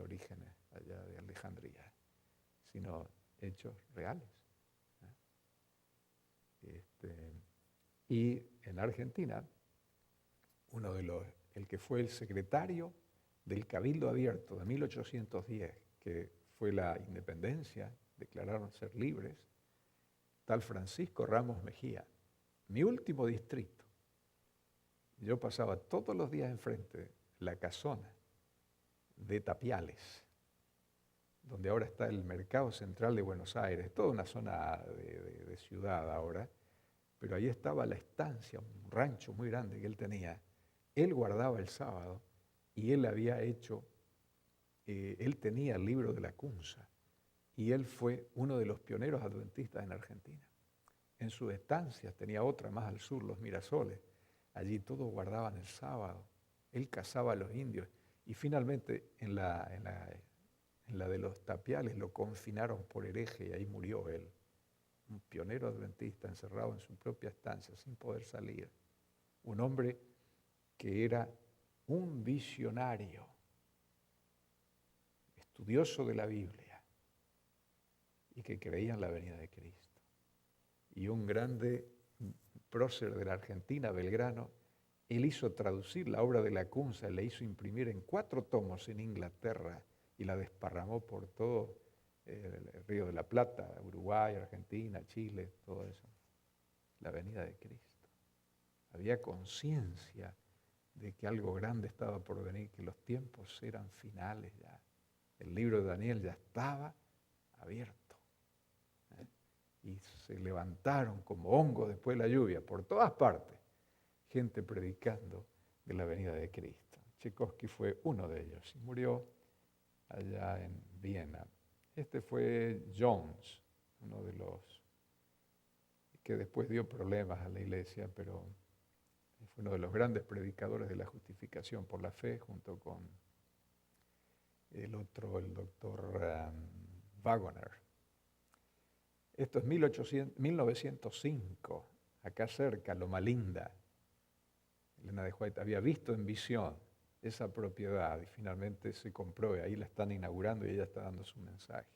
Orígenes, allá de Alejandría, sino hechos reales. Y en Argentina, el que fue el secretario del Cabildo Abierto de 1810, que fue la independencia, declararon ser libres, tal Francisco Ramos Mejía, mi último distrito. Yo pasaba todos los días enfrente de la casona de Tapiales, donde ahora está el Mercado Central de Buenos Aires, toda una zona de ciudad ahora, pero ahí estaba la estancia, un rancho muy grande que él tenía. Él guardaba el sábado y él había hecho, él tenía el libro de la Cunza y él fue uno de los pioneros adventistas en Argentina. En sus estancias, tenía otra más al sur, los Mirasoles, allí todos guardaban el sábado, él cazaba a los indios y finalmente en la de los Tapiales lo confinaron por hereje y ahí murió él. Un pionero adventista encerrado en su propia estancia sin poder salir. Un hombre que era un visionario, estudioso de la Biblia y que creía en la venida de Cristo. Y un grande prócer de la Argentina, Belgrano, él hizo traducir la obra de la Cunza, la hizo imprimir en 4 tomos en Inglaterra y la desparramó por todo el Río de la Plata, Uruguay, Argentina, Chile, todo eso. La venida de Cristo. Había conciencia de que algo grande estaba por venir, que los tiempos eran finales ya. El libro de Daniel ya estaba abierto. Y se levantaron como hongos después de la lluvia, por todas partes, gente predicando de la venida de Cristo. Tchaikovsky fue uno de ellos y murió allá en Viena. Este fue Jones, uno de los que después dio problemas a la iglesia, pero fue uno de los grandes predicadores de la justificación por la fe, junto con el otro, el doctor Wagoner. Esto es 1905, acá cerca, Loma Linda. Elena de White había visto en visión esa propiedad y finalmente se compró y ahí la están inaugurando y ella está dando su mensaje.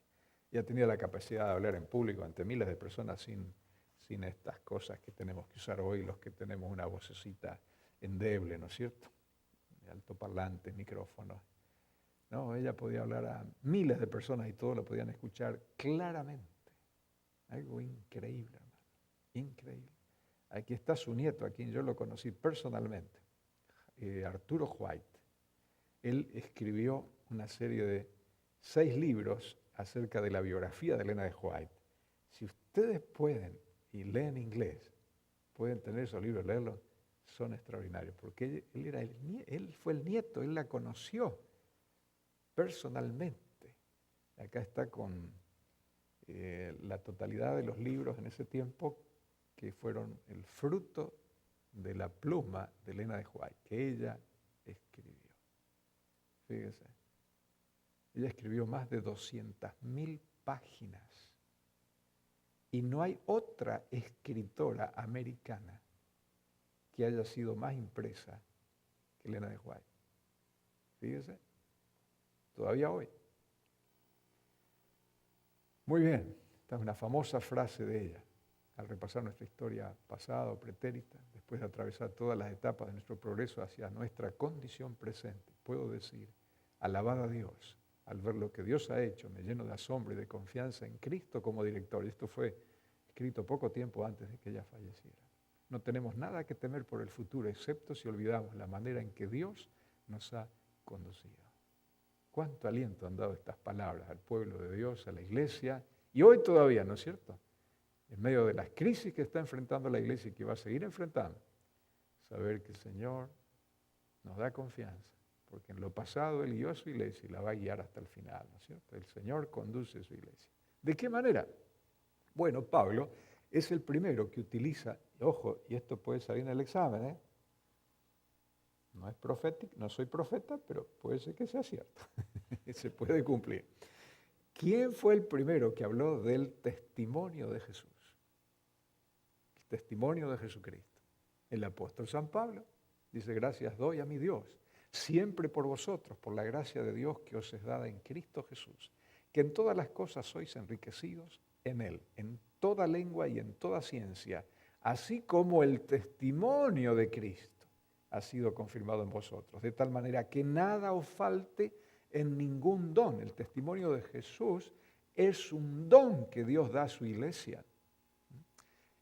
Ella tenía la capacidad de hablar en público ante miles de personas sin estas cosas que tenemos que usar hoy, los que tenemos una vocecita endeble, ¿no es cierto? De altoparlantes, micrófonos. No, ella podía hablar a miles de personas y todos la podían escuchar claramente. Algo increíble, hermano, increíble. Aquí está su nieto, a quien yo lo conocí personalmente, Arturo White. Él escribió una serie de 6 libros acerca de la biografía de Elena de White. Si ustedes pueden y leen inglés, pueden tener esos libros, leerlos, son extraordinarios, porque él fue el nieto, él la conoció personalmente. Acá está con la totalidad de los libros en ese tiempo que fueron el fruto de la pluma de Elena de White, que ella escribió. Fíjese, ella escribió más de 200.000 páginas y no hay otra escritora americana que haya sido más impresa que Elena de White. Fíjese, todavía hoy. Muy bien, esta es una famosa frase de ella. Al repasar nuestra historia pasada o pretérita, después de atravesar todas las etapas de nuestro progreso hacia nuestra condición presente, puedo decir, alabad a Dios, al ver lo que Dios ha hecho, me lleno de asombro y de confianza en Cristo como director. Y esto fue escrito poco tiempo antes de que ella falleciera. No tenemos nada que temer por el futuro, excepto si olvidamos la manera en que Dios nos ha conducido. ¿Cuánto aliento han dado estas palabras al pueblo de Dios, a la iglesia? Y hoy todavía, ¿no es cierto? En medio de las crisis que está enfrentando la iglesia y que va a seguir enfrentando, saber que el Señor nos da confianza, porque en lo pasado Él guió a su iglesia y la va a guiar hasta el final, ¿no es cierto? El Señor conduce su iglesia. ¿De qué manera? Bueno, Pablo es el primero que utiliza, ojo, y esto puede salir en el examen, no es profético, no soy profeta, pero puede ser que sea cierto, se puede cumplir. ¿Quién fue el primero que habló del testimonio de Jesús? El testimonio de Jesucristo. El apóstol San Pablo dice, gracias doy a mi Dios, siempre por vosotros, por la gracia de Dios que os es dada en Cristo Jesús, que en todas las cosas sois enriquecidos en Él, en toda lengua y en toda ciencia, así como el testimonio de Cristo ha sido confirmado en vosotros, de tal manera que nada os falte en ningún don. El testimonio de Jesús es un don que Dios da a su iglesia,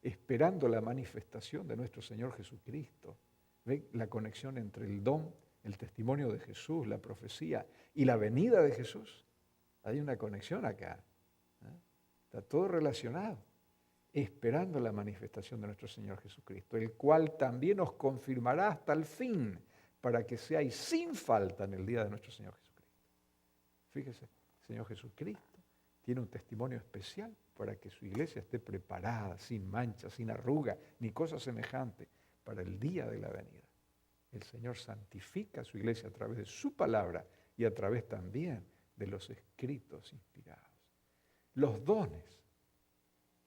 esperando la manifestación de nuestro Señor Jesucristo. ¿Ven la conexión entre el don, el testimonio de Jesús, la profecía y la venida de Jesús? Hay una conexión acá. Está todo relacionado. Esperando la manifestación de nuestro Señor Jesucristo, el cual también os confirmará hasta el fin, para que seáis sin falta en el día de nuestro Señor Jesucristo. Fíjese, el Señor Jesucristo tiene un testimonio especial para que su iglesia esté preparada, sin mancha, sin arruga, ni cosa semejante, para el día de la venida. El Señor santifica a su iglesia a través de su palabra y a través también de los escritos inspirados. Los dones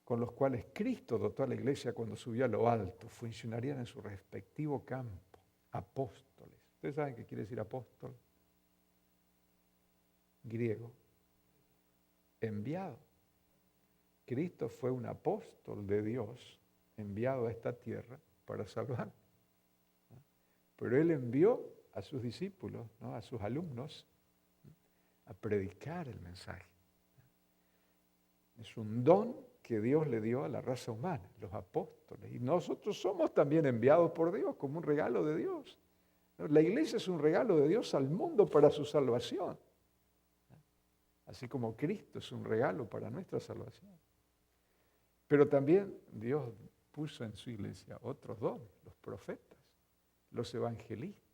con los cuales Cristo dotó a la iglesia cuando subió a lo alto funcionarían en su respectivo campo. Apóstoles. ¿Ustedes saben qué quiere decir apóstol? Griego. Enviado. Cristo fue un apóstol de Dios enviado a esta tierra para salvar. Pero Él envió a sus discípulos, ¿no?, a sus alumnos, a predicar el mensaje. Es un don que Dios le dio a la raza humana, los apóstoles. Y nosotros somos también enviados por Dios como un regalo de Dios. La iglesia es un regalo de Dios al mundo para su salvación. Así como Cristo es un regalo para nuestra salvación. Pero también Dios puso en su iglesia otros dones, los profetas, los evangelistas,